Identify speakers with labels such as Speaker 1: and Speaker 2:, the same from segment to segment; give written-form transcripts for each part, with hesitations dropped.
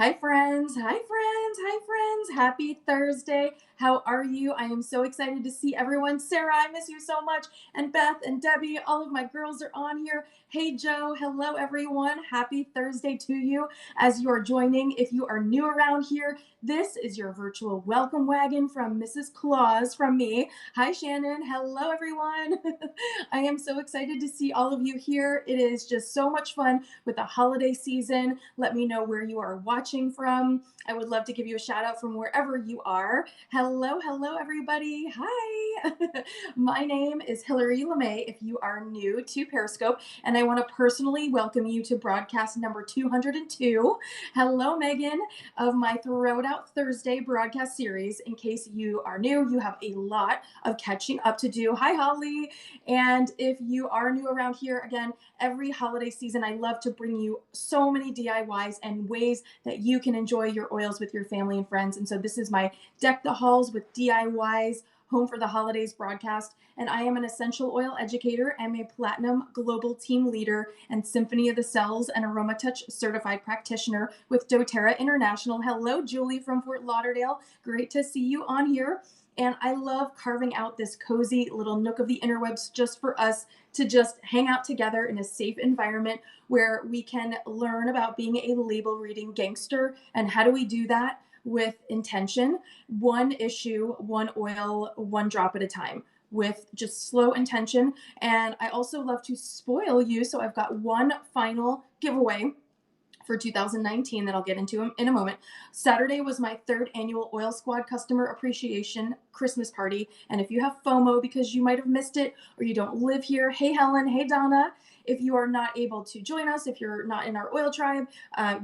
Speaker 1: Hi, friends. Hi, friends. Hi, friends. Happy Thursday. How are you? I am so excited to see everyone. Sarah, I miss you so much. And Beth and Debbie, all of my girls are on here. Hey, Joe. Hello, everyone. Happy Thursday to you as you are joining. If you are new around here, this is your virtual welcome wagon from Mrs. Claus from me. Hi, Shannon. Hello, everyone. I am so excited to see all of you here. It is just so much fun with the holiday season. Let me know where you are watching from. I would love to give you a shout out from wherever you are. Hello, everybody. Hi. My name is Hillary LaMay if you are new to Periscope, and I want to personally welcome you to broadcast number 202. Hello, Megan, of my Throw It Out Thursday broadcast series. In case you are new, you have a lot of catching up to do. Hi, Holly. And if you are new around here, again, every holiday season, I love to bring you so many DIYs and ways that you can enjoy your oils with your family and friends. And so this is my Deck the Halls with DIYs Home for the Holidays broadcast. And I am an essential oil educator and a platinum global team leader and Symphony of the Cells and Aroma Touch certified practitioner with doTERRA International. Hello, Julie from Fort Lauderdale. Great to see you on here. And I love carving out this cozy little nook of the interwebs just for us to just hang out together in a safe environment where we can learn about being a label reading gangster. And how do we do that? With intention, one issue, one oil, one drop at a time, with just slow intention. And I also love to spoil you. So I've got one final giveaway for 2019 that I'll get into in a moment. Saturday was my third annual Oil Squad Customer Appreciation Christmas Party. And if you have FOMO because you might have missed it or you don't live here, hey Helen, hey Donna, if you are not able to join us, if you're not in our oil tribe,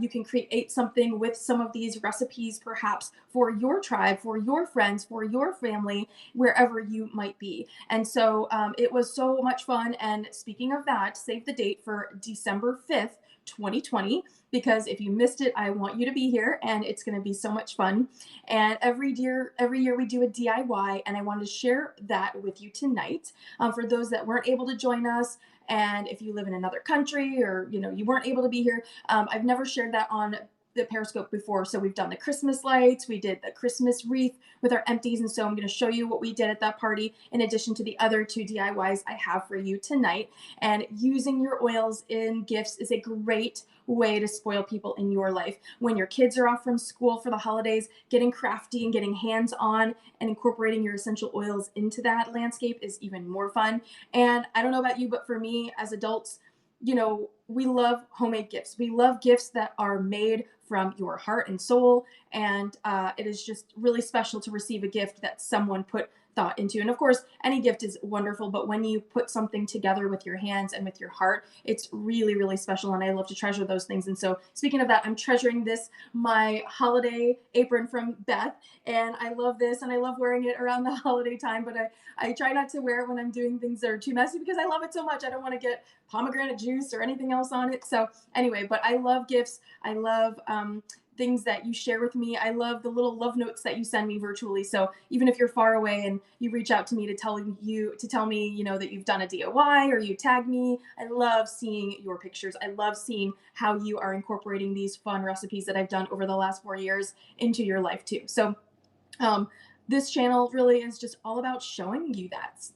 Speaker 1: you can create something with some of these recipes perhaps for your tribe, for your friends, for your family, wherever you might be. And so it was so much fun. And speaking of that, save the date for December 5th, 2020, because if you missed it, I want you to be here and it's going to be so much fun. And every year we do a DIY, and I wanted to share that with you tonight. For those that weren't able to join us, and if you live in another country or you weren't able to be here, I've never shared that on the Periscope before. So we've done the Christmas lights, we did the Christmas wreath with our empties, and so I'm going to show you what we did at that party in addition to the other two DIYs I have for you tonight. And using your oils in gifts is a great way to spoil people in your life. When your kids are off from school for the holidays, getting crafty and getting hands-on and incorporating your essential oils into that landscape is even more fun. And I don't know about you, but for me as adults, we love homemade gifts. We love gifts that are made from your heart and soul. And it is just really special to receive a gift that someone put thought into. And of course, any gift is wonderful, but when you put something together with your hands and with your heart, it's really, really special. And I love to treasure those things. And so speaking of that, I'm treasuring this, my holiday apron from Beth. And I love this and I love wearing it around the holiday time, but I try not to wear it when I'm doing things that are too messy because I love it so much. I don't want to get pomegranate juice or anything else on it. So anyway, but I love gifts. I love things that you share with me. I love the little love notes that you send me virtually. So even if you're far away and you reach out to me to tell me, that you've done a DIY or you tag me, I love seeing your pictures. I love seeing how you are incorporating these fun recipes that I've done over the last 4 years into your life too. So this channel really is just all about showing you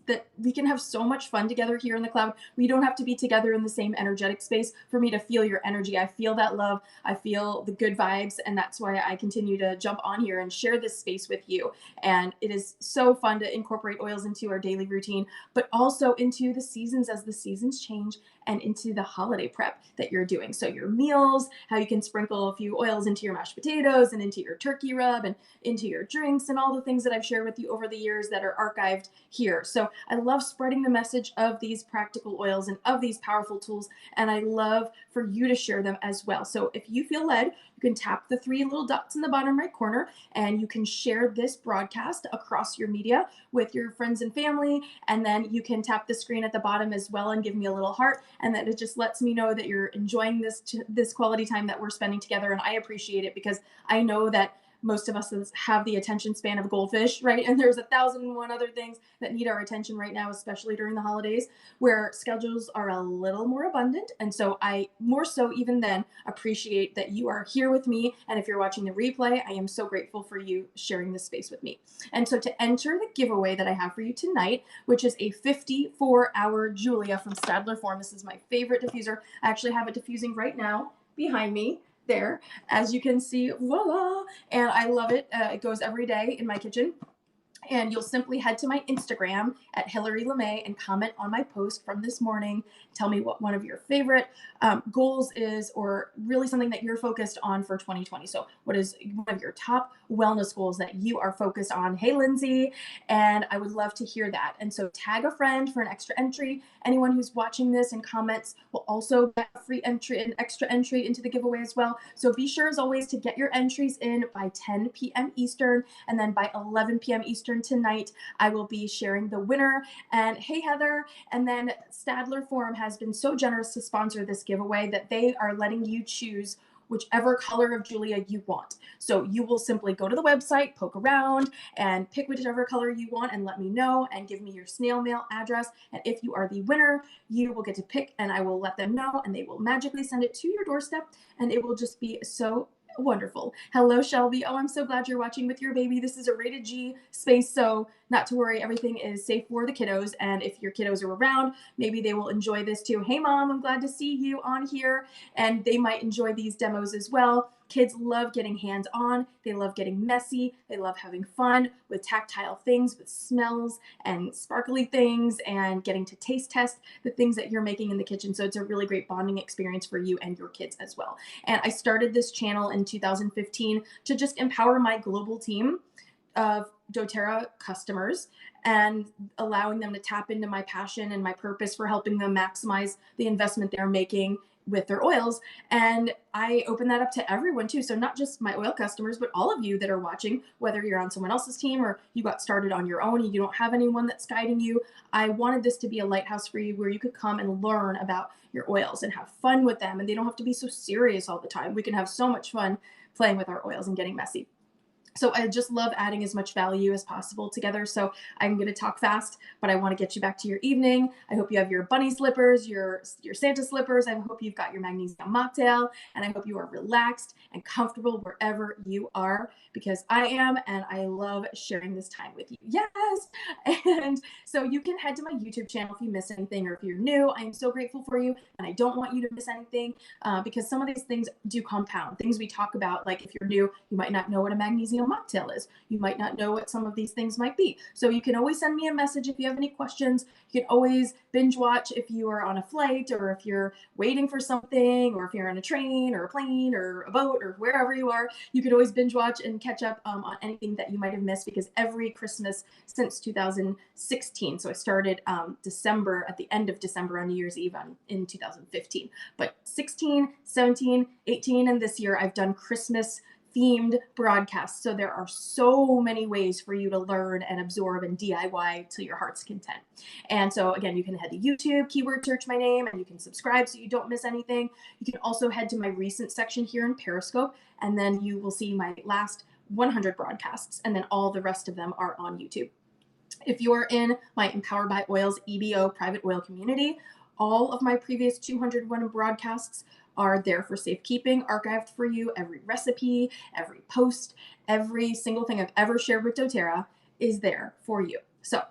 Speaker 1: that we can have so much fun together here in the cloud. We don't have to be together in the same energetic space for me to feel your energy. I feel that love. I feel the good vibes. And that's why I continue to jump on here and share this space with you. And it is so fun to incorporate oils into our daily routine, but also into the seasons as the seasons change and into the holiday prep that you're doing. So your meals, how you can sprinkle a few oils into your mashed potatoes and into your turkey rub and into your drinks and all the things that I've shared with you over the years that are archived here. So I love spreading the message of these practical oils and of these powerful tools, and I love for you to share them as well. So if you feel led, you can tap the 3 little dots in the bottom right corner and you can share this broadcast across your media with your friends and family. And then you can tap the screen at the bottom as well and give me a little heart. And that it just lets me know that you're enjoying this quality time that we're spending together. And I appreciate it because I know that most of us have the attention span of a goldfish, right? And there's 1,001 other things that need our attention right now, especially during the holidays, where schedules are a little more abundant. And so I more so even then appreciate that you are here with me. And if you're watching the replay, I am so grateful for you sharing this space with me. And so to enter the giveaway that I have for you tonight, which is a 54-hour Julia from Stadler Form. This is my favorite diffuser. I actually have it diffusing right now behind me there, as you can see, voila, and I love it. It goes every day in my kitchen. And you'll simply head to my Instagram at Hillary LaMay and comment on my post from this morning. Tell me what one of your favorite goals is, or really something that you're focused on for 2020. So what is one of your top wellness goals that you are focused on? Hey, Lindsay. And I would love to hear that. And so tag a friend for an extra entry. Anyone who's watching this and comments will also get a free entry, an extra entry into the giveaway as well. So be sure as always to get your entries in by 10 p.m. Eastern, and then by 11 p.m. Eastern tonight, I will be sharing the winner. And hey, Heather, and then Stadler Forum has been so generous to sponsor this giveaway that they are letting you choose whichever color of Julia you want. So you will simply go to the website, poke around, and pick whichever color you want and let me know and give me your snail mail address. And if you are the winner, you will get to pick, and I will let them know, and they will magically send it to your doorstep, and it will just be so wonderful. Hello, Shelby. Oh, I'm so glad you're watching with your baby. This is a rated G space, so not to worry. Everything is safe for the kiddos. And if your kiddos are around, maybe they will enjoy this too. Hey, Mom, I'm glad to see you on here. And they might enjoy these demos as well. Kids love getting hands-on. They love getting messy. They love having fun with tactile things, with smells and sparkly things, and getting to taste test the things that you're making in the kitchen. So it's a really great bonding experience for you and your kids as well. And I started this channel in 2015 to just empower my global team of doTERRA customers and allowing them to tap into my passion and my purpose for helping them maximize the investment they're making with their oils. And I open that up to everyone too. So not just my oil customers, but all of you that are watching, whether you're on someone else's team or you got started on your own and you don't have anyone that's guiding you. I wanted this to be a lighthouse for you where you could come and learn about your oils and have fun with them. And they don't have to be so serious all the time. We can have so much fun playing with our oils and getting messy. So I just love adding as much value as possible together. So I'm going to talk fast, but I want to get you back to your evening. I hope you have your bunny slippers, your Santa slippers. I hope you've got your magnesium mocktail, and I hope you are relaxed and comfortable wherever you are, because I am, and I love sharing this time with you. Yes. And so you can head to my YouTube channel if you miss anything, or if you're new. I am so grateful for you, and I don't want you to miss anything because some of these things do compound. Things we talk about, like if you're new, you might not know what a magnesium mocktail is. You might not know what some of these things might be. So you can always send me a message if you have any questions. You can always binge watch if you are on a flight, or if you're waiting for something, or if you're on a train or a plane or a boat or wherever you are. You could always binge watch and catch up on anything that you might have missed, because every Christmas since 2016. So I started December, at the end of December on New Year's Eve in 2015. But 16, 17, 18, and this year I've done Christmas themed broadcasts. So there are so many ways for you to learn and absorb and DIY to your heart's content. And so again, you can head to YouTube, keyword search my name, and you can subscribe so you don't miss anything. You can also head to my recent section here in Periscope, and then you will see my last 100 broadcasts, and then all the rest of them are on YouTube. If you're in my Empowered by Oils EBO private oil community, all of my previous 201 broadcasts are there for safekeeping, archived for you. Every recipe, every post, every single thing I've ever shared with doTERRA is there for you. So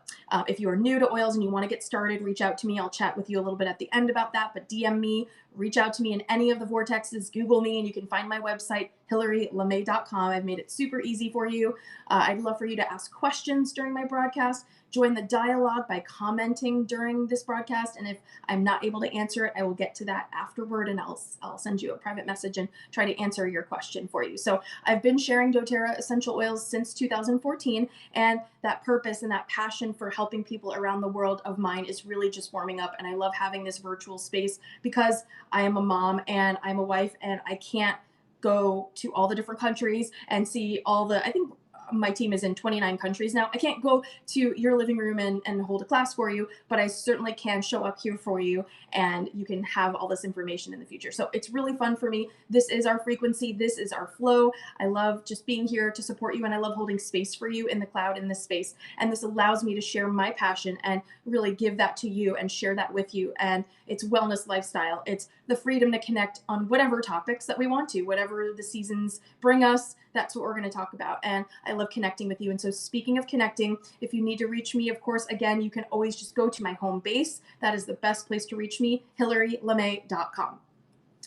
Speaker 1: if you are new to oils and you want to get started, reach out to me. I'll chat with you a little bit at the end about that, but DM me, reach out to me in any of the vortexes, Google me, and you can find my website, HillaryLaMay.com. I've made it super easy for you. I'd love for you to ask questions during my broadcast. Join the dialogue by commenting during this broadcast, and if I'm not able to answer it, I will get to that afterward, and I'll send you a private message and try to answer your question for you. So I've been sharing doTERRA essential oils since 2014, and that purpose and that passion for helping people around the world of mine is really just warming up, and I love having this virtual space because I am a mom and I'm a wife, and I can't go to all the different countries and see all the, I think my team is in 29 countries now. I can't go to your living room and hold a class for you, but I certainly can show up here for you, and you can have all this information in the future. So it's really fun for me. This is our frequency. This is our flow. I love just being here to support you, and I love holding space for you in the cloud, in this space. And this allows me to share my passion and really give that to you and share that with you. And it's wellness lifestyle. It's the freedom to connect on whatever topics that we want to, whatever the seasons bring us. That's what we're going to talk about. And I love connecting with you. And so speaking of connecting, if you need to reach me, of course, again, you can always just go to my home base. That is the best place to reach me, HillaryLaMay.com.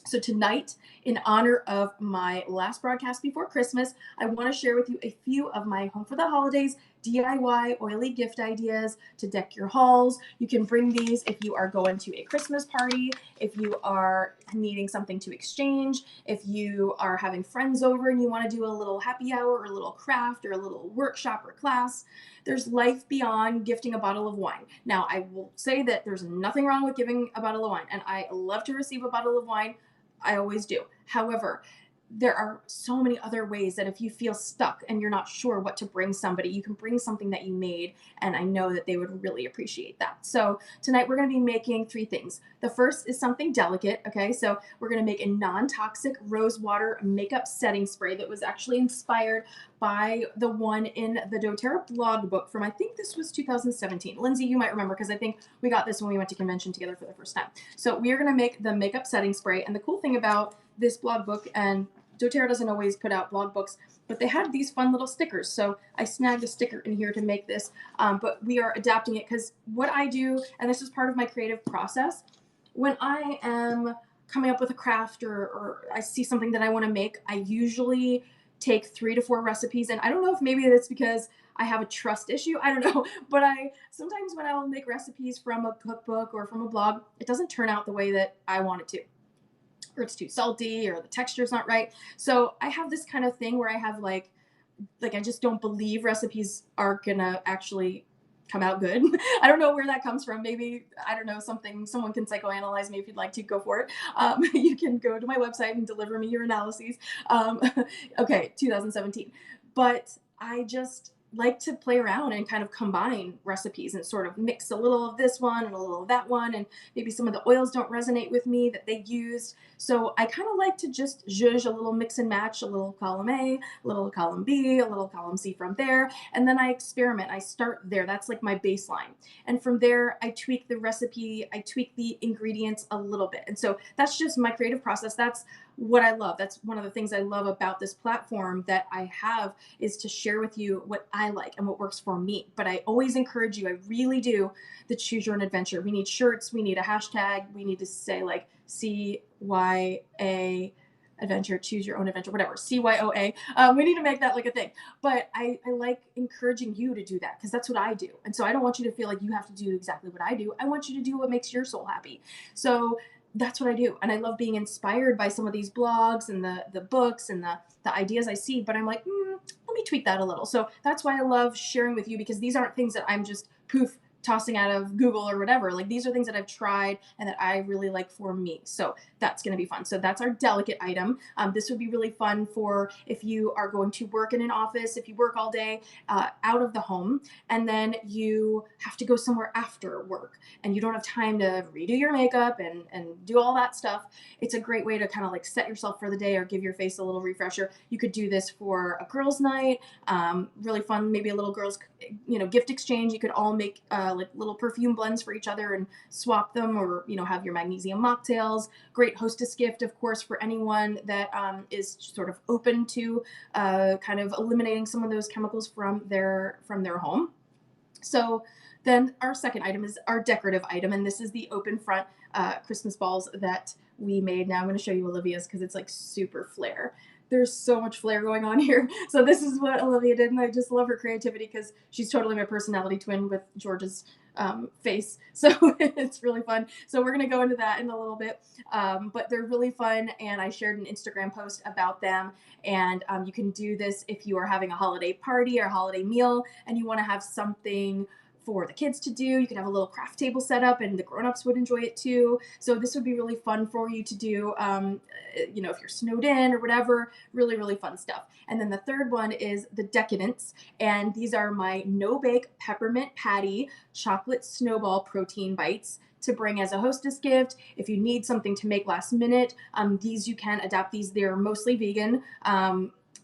Speaker 1: So tonight, in honor of my last broadcast before Christmas, I want to share with you a few of my Home for the Holidays DIY oily gift ideas to deck your halls. You can bring these if you are going to a Christmas party, if you are needing something to exchange, if you are having friends over and you want to do a little happy hour or a little craft or a little workshop or class. There's life beyond gifting a bottle of wine. Now, I will say that there's nothing wrong with giving a bottle of wine, and I love to receive a bottle of wine. I always do. However, there are so many other ways that if you feel stuck and you're not sure what to bring somebody, you can bring something that you made, and I know that they would really appreciate that. So tonight we're going to be making 3 things. The first is something delicate, okay? So we're going to make a non-toxic Rosewater makeup setting spray that was actually inspired by the one in the doTERRA blog book from, I think this was 2017. Lindsay, you might remember, because I think we got this when we went to convention together for the first time. So we are going to make the makeup setting spray, and the cool thing about this blog book, and doTERRA doesn't always put out blog books, but they had these fun little stickers. So I snagged a sticker in here to make this, but we are adapting it because what I do, and this is part of my creative process, when I am coming up with a craft or I see something that I want to make, I usually take 3 to 4 recipes. And I don't know if maybe that's because I have a trust issue. I don't know. But sometimes when I'll make recipes from a cookbook or from a blog, it doesn't turn out the way that I want it to. Or it's too salty, or the texture's not right. So I have this kind of thing where I have like I just don't believe recipes are gonna actually come out good. I don't know where that comes from. Maybe, I don't know, someone can psychoanalyze me if you'd like to, go for it. You can go to my website and deliver me your analyses. Okay, 2017. But I just like to play around and kind of combine recipes and sort of mix a little of this one and a little of that one, and maybe some of the oils don't resonate with me that they used. So I kind of like to just zhuzh a little, mix and match, a little column A, a little column B, a little column C from there, and then I experiment. I start there. That's like my baseline. And from there, I tweak the recipe, I tweak the ingredients a little bit. And so that's just my creative process. That's what I love. That's one of the things I love about this platform that I have, is to share with you what I like and what works for me. But I always encourage you, I really do, the choose your own adventure. We need shirts, we need a hashtag, we need to say like CYA adventure, choose your own adventure, whatever, CYOA. We need to make that like a thing. But I like encouraging you to do that, because that's what I do. And so I don't want you to feel like you have to do exactly what I do. I want you to do what makes your soul happy. So that's what I do. And I love being inspired by some of these blogs and the books and the ideas I see, but I'm like, let me tweak that a little. So that's why I love sharing with you, because these aren't things that I'm just poof tossing out of Google or whatever. Like, these are things that I've tried and that I really like for me. So that's going to be fun. So that's our delicate item. This would be really fun for if you are going to work in an office, if you work all day out of the home, and then you have to go somewhere after work and you don't have time to redo your makeup and do all that stuff. It's a great way to kind of like set yourself for the day or give your face a little refresher. You could do this for a girls' night, really fun, maybe a little girls' gift exchange. You could all make like little perfume blends for each other and swap them, or have your magnesium mocktails. Great hostess gift, of course, for anyone that is sort of open to kind of eliminating some of those chemicals from their home. So then our second item is our decorative item, and this is the open front Christmas balls that we made. Now I'm going to show you Olivia's, because it's like super flare. There's so much flair going on here. So this is what Olivia did, and I just love her creativity, because she's totally my personality twin with George's face. So it's really fun. So we're going to go into that in a little bit. But they're really fun, and I shared an Instagram post about them. And you can do this if you are having a holiday party or a holiday meal and you want to have something for the kids to do. You could have a little craft table set up and the grown-ups would enjoy it too. So this would be really fun for you to do, you know, if you're snowed in or whatever, really, really fun stuff. And then the third one is the Decadence. And these are my no-bake peppermint patty chocolate snowball protein bites to bring as a hostess gift. If you need something to make last minute, these you can adapt these. They're mostly vegan.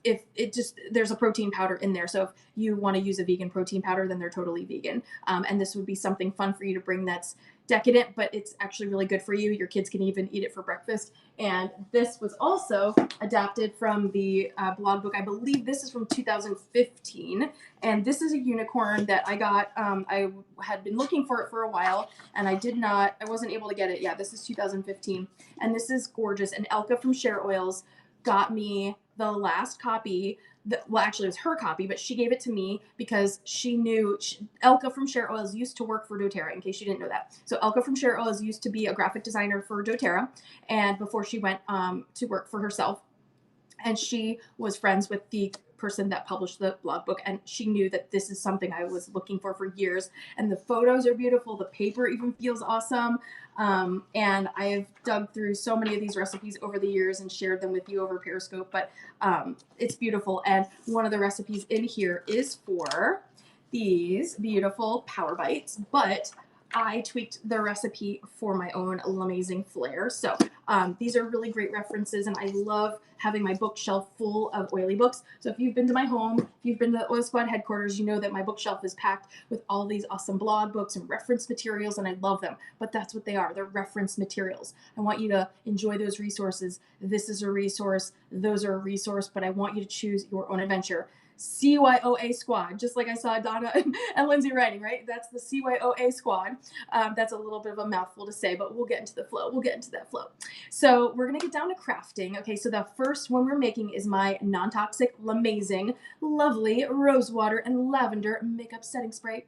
Speaker 1: If it just, there's a protein powder in there. So if you want to use a vegan protein powder, then they're totally vegan. And this would be something fun for you to bring that's decadent, but it's actually really good for you. Your kids can even eat it for breakfast. And this was also adapted from the blog book. I believe this is from 2015. And this is a unicorn that I got. I had been looking for it for a while and I wasn't able to get it. Yeah, this is 2015. And this is gorgeous. And Elka from Share Oils got me the last copy. Well, actually, it was her copy, but she gave it to me because she knew Elka from Share Oils used to work for doTERRA, in case you didn't know that. So Elka from Share Oils used to be a graphic designer for doTERRA, and before she went to work for herself. And she was friends with the person that published the blog book, and she knew that this is something I was looking for years. And the photos are beautiful. The paper even feels awesome. And I've dug through so many of these recipes over the years and shared them with you over Periscope, but it's beautiful. And one of the recipes in here is for these beautiful Power Bites, but I tweaked the recipe for my own amazing flair. So these are really great references, and I love having my bookshelf full of oily books. So if you've been to my home, if you've been to the Oil Squad headquarters, you know that my bookshelf is packed with all these awesome blog books and reference materials, and I love them. But that's what they are. They're reference materials. I want you to enjoy those resources. This is a resource. Those are a resource, but I want you to choose your own adventure. CYOA squad, just like I saw Donna and Lindsay writing, right? That's the CYOA squad. That's a little bit of a mouthful to say, but we'll get into the flow. We'll get into that flow. So we're going to get down to crafting. Okay, so the first one we're making is my non-toxic, amazing, lovely Rosewater and lavender makeup setting spray.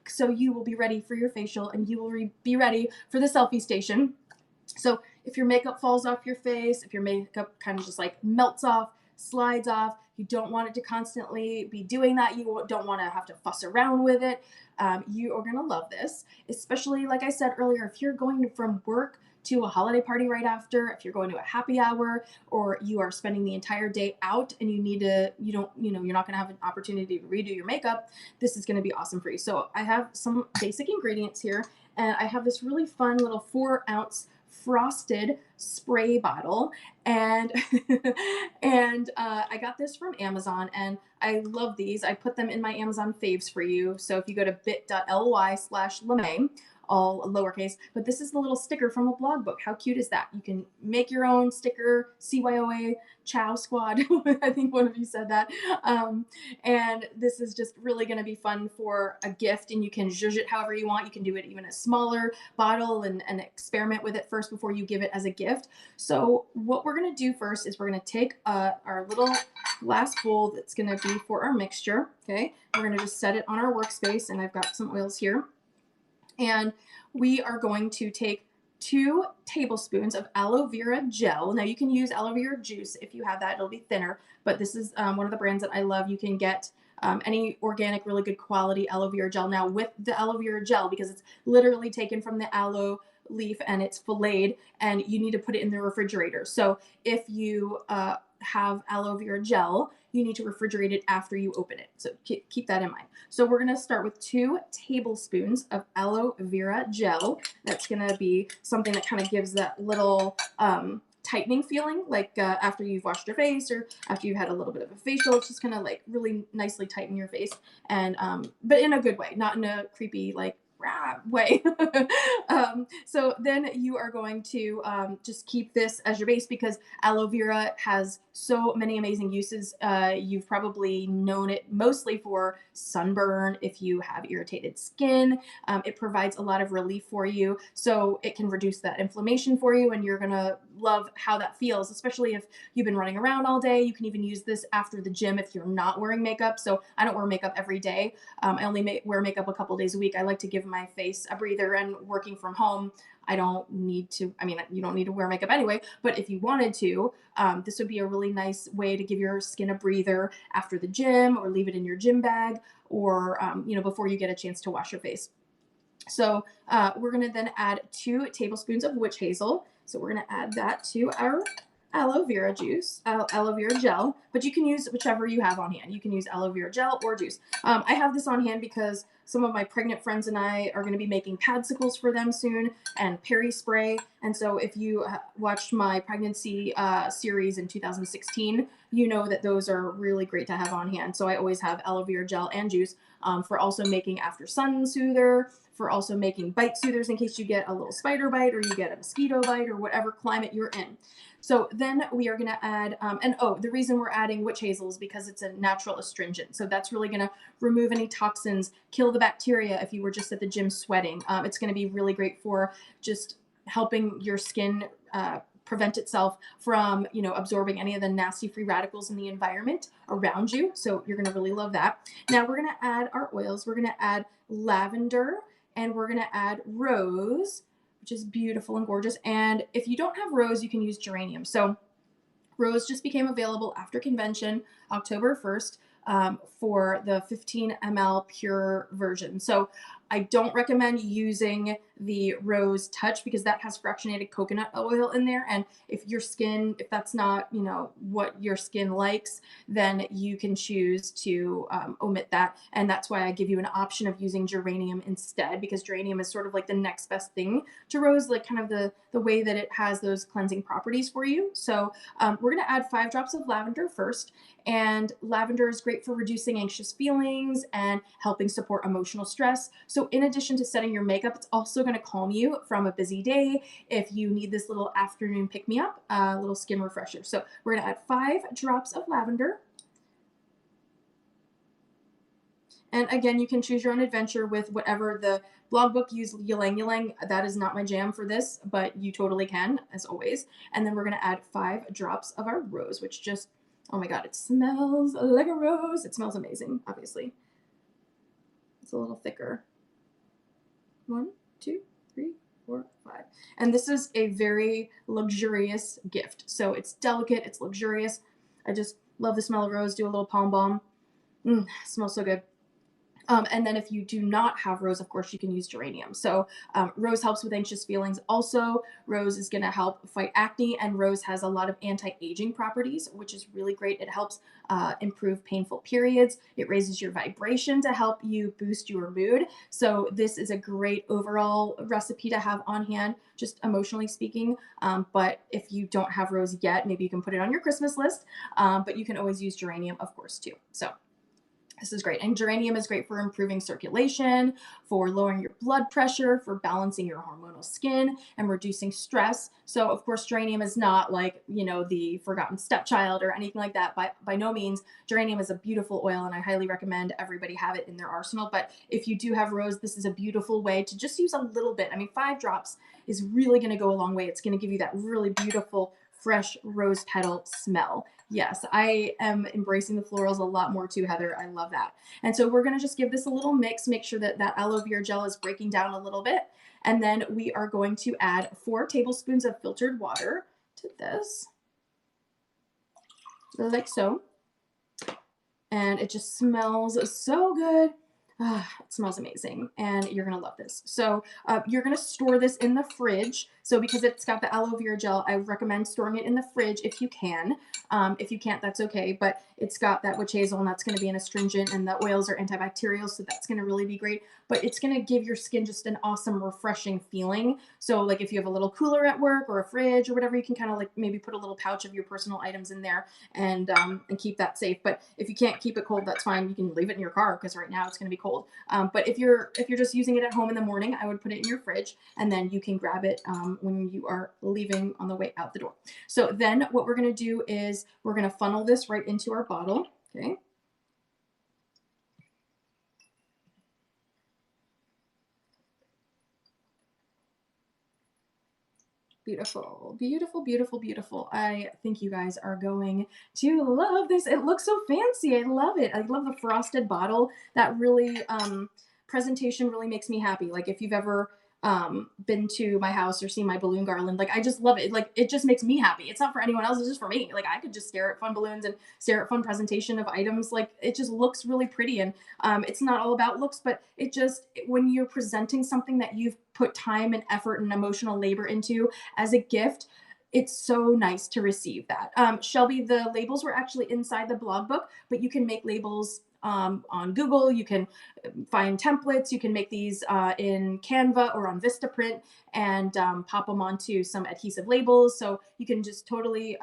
Speaker 1: So you will be ready for your facial and you will be ready for the selfie station. So if your makeup falls off your face, if your makeup kind of just like melts off, slides off, you don't want it to constantly be doing that. You don't want to have to fuss around with it. You are going to love this, especially like I said earlier, if you're going from work to a holiday party right after, if you're going to a happy hour, or you are spending the entire day out and you're not going to have an opportunity to redo your makeup, this is going to be awesome for you. So I have some basic ingredients here, and I have this really fun little 4-ounce frosted spray bottle, and I got this from Amazon, and I love these. I put them in my Amazon faves for you. So if you go to bit.ly/LaMay, all lowercase, but this is the little sticker from a blog book. How cute is that? You can make your own sticker, CYOA Chow Squad. I think one of you said that. And this is just really going to be fun for a gift, and you can zhuzh it however you want. You can do it even a smaller bottle and experiment with it first before you give it as a gift. So what we're going to do first is we're going to take our little glass bowl that's going to be for our mixture. Okay. We're going to just set it on our workspace, and I've got some oils here. And we are going to take 2 tablespoons of aloe vera gel. Now you can use aloe vera juice if you have that, it'll be thinner, but this is one of the brands that I love. You can get any organic, really good quality aloe vera gel. Now with the aloe vera gel, because it's literally taken from the aloe leaf and it's filleted, and you need to put it in the refrigerator. So if you have aloe vera gel, you need to refrigerate it after you open it. So keep that in mind. So we're going to start with 2 tablespoons of aloe vera gel. That's going to be something that kind of gives that little tightening feeling, like after you've washed your face or after you've had a little bit of a facial. It's just going to like really nicely tighten your face, and but in a good way, not in a creepy like way. So then you are going to just keep this as your base, because aloe vera has so many amazing uses. You've probably known it mostly for sunburn. If you have irritated skin, it provides a lot of relief for you. So it can reduce that inflammation for you, and you're gonna love how that feels, especially if you've been running around all day. You can even use this after the gym if you're not wearing makeup. So I don't wear makeup every day. I only wear makeup a couple days a week. I like to give my face a breather, and working from home, I don't need to, I mean, you don't need to wear makeup anyway, but if you wanted to, this would be a really nice way to give your skin a breather after the gym, or leave it in your gym bag, or, you know, before you get a chance to wash your face. So we're going to then add 2 tablespoons of witch hazel. So we're going to add that to our aloe vera juice, aloe vera gel, but you can use whichever you have on hand. You can use aloe vera gel or juice. I have this on hand because some of my pregnant friends and I are going to be making padsicles for them soon, and peri spray. And so if you watched my pregnancy series in 2016, you know that those are really great to have on hand. So I always have aloe vera gel and juice for also making after sun soother, for also making bite soothers in case you get a little spider bite or you get a mosquito bite or whatever climate you're in. So then we are going to add, and oh, the reason we're adding witch hazel is because it's a natural astringent. So that's really going to remove any toxins, kill the bacteria if you were just at the gym sweating. It's going to be really great for just helping your skin prevent itself from, you know, absorbing any of the nasty free radicals in the environment around you. So you're going to really love that. Now we're going to add our oils. We're going to add lavender, and we're going to add rose, which is beautiful and gorgeous. And if you don't have rose, you can use geranium. So rose just became available after convention, October 1st, for the 15 ml pure version. So I don't recommend using the Rose Touch because that has fractionated coconut oil in there. And if your skin, if that's not, you know, what your skin likes, then you can choose to omit that. And that's why I give you an option of using geranium instead, because geranium is sort of like the next best thing to rose, like kind of the way that it has those cleansing properties for you. So we're going to add 5 drops of lavender first. And lavender is great for reducing anxious feelings and helping support emotional stress. So in addition to setting your makeup, it's also going to calm you from a busy day if you need this little afternoon pick-me-up, little skin refresher. So we're going to add 5 drops of lavender. And again, you can choose your own adventure with whatever the blog book used ylang ylang. That is not my jam for this, but you totally can, as always. And then we're going to add 5 drops of our rose, which just, oh my God, it smells like a rose. It smells amazing, obviously. It's a little thicker. 1, 2, 3, 4, 5. And this is a very luxurious gift. So it's delicate, it's luxurious. I just love the smell of rose. Do a little palm balm. Smells so good. And then if you do not have rose, of course, you can use geranium. So rose helps with anxious feelings. Also, rose is going to help fight acne, and rose has a lot of anti-aging properties, which is really great. It helps improve painful periods. It raises your vibration to help you boost your mood. So this is a great overall recipe to have on hand, just emotionally speaking. But if you don't have rose yet, maybe you can put it on your Christmas list. But you can always use geranium, of course, too. So this is great. And geranium is great for improving circulation, for lowering your blood pressure, for balancing your hormonal skin, and reducing stress. So, of course, geranium is not like, you know, the forgotten stepchild or anything like that. By no means. Geranium is a beautiful oil, and I highly recommend everybody have it in their arsenal. But if you do have rose, this is a beautiful way to just use a little bit. I mean, 5 drops is really going to go a long way. It's going to give you that really beautiful, fresh rose petal smell. Yes, I am embracing the florals a lot more too, Heather. I love that. And so we're going to just give this a little mix, make sure that that aloe vera gel is breaking down a little bit. And then we are going to add 4 tablespoons of filtered water to this, like so. And it just smells so good. It smells amazing, and you're gonna love this. So you're gonna store this in the fridge. So because it's got the aloe vera gel, I recommend storing it in the fridge if you can. If you can't, that's okay. But it's got that witch hazel, and that's gonna be an astringent, and the oils are antibacterial, so that's gonna really be great. But it's gonna give your skin just an awesome, refreshing feeling. So like if you have a little cooler at work or a fridge or whatever, you can kind of like maybe put a little pouch of your personal items in there and keep that safe. But if you can't keep it cold, that's fine. You can leave it in your car because right now it's gonna be cold. But if you're just using it at home in the morning, I would put it in your fridge, and then you can grab it when you are leaving on the way out the door. So then what we're going to do is we're going to funnel this right into our bottle. Okay. Beautiful, beautiful, beautiful, beautiful. I think you guys are going to love this. It looks so fancy. I love it. I love the frosted bottle. That really, presentation really makes me happy. Like if you've ever been to my house or seen my balloon garland, like I just love it. Like it just makes me happy. It's not for anyone else, it's just for me. Like I could just stare at fun balloons and stare at fun presentation of items. Like it just looks really pretty. And it's not all about looks, but it just, when you're presenting something that you've put time and effort and emotional labor into as a gift, it's so nice to receive that. Shelby, the labels were actually inside the blog book, but you can make labels on Google. You can find templates. You can make these in Canva or on Vistaprint and pop them onto some adhesive labels. So you can just totally,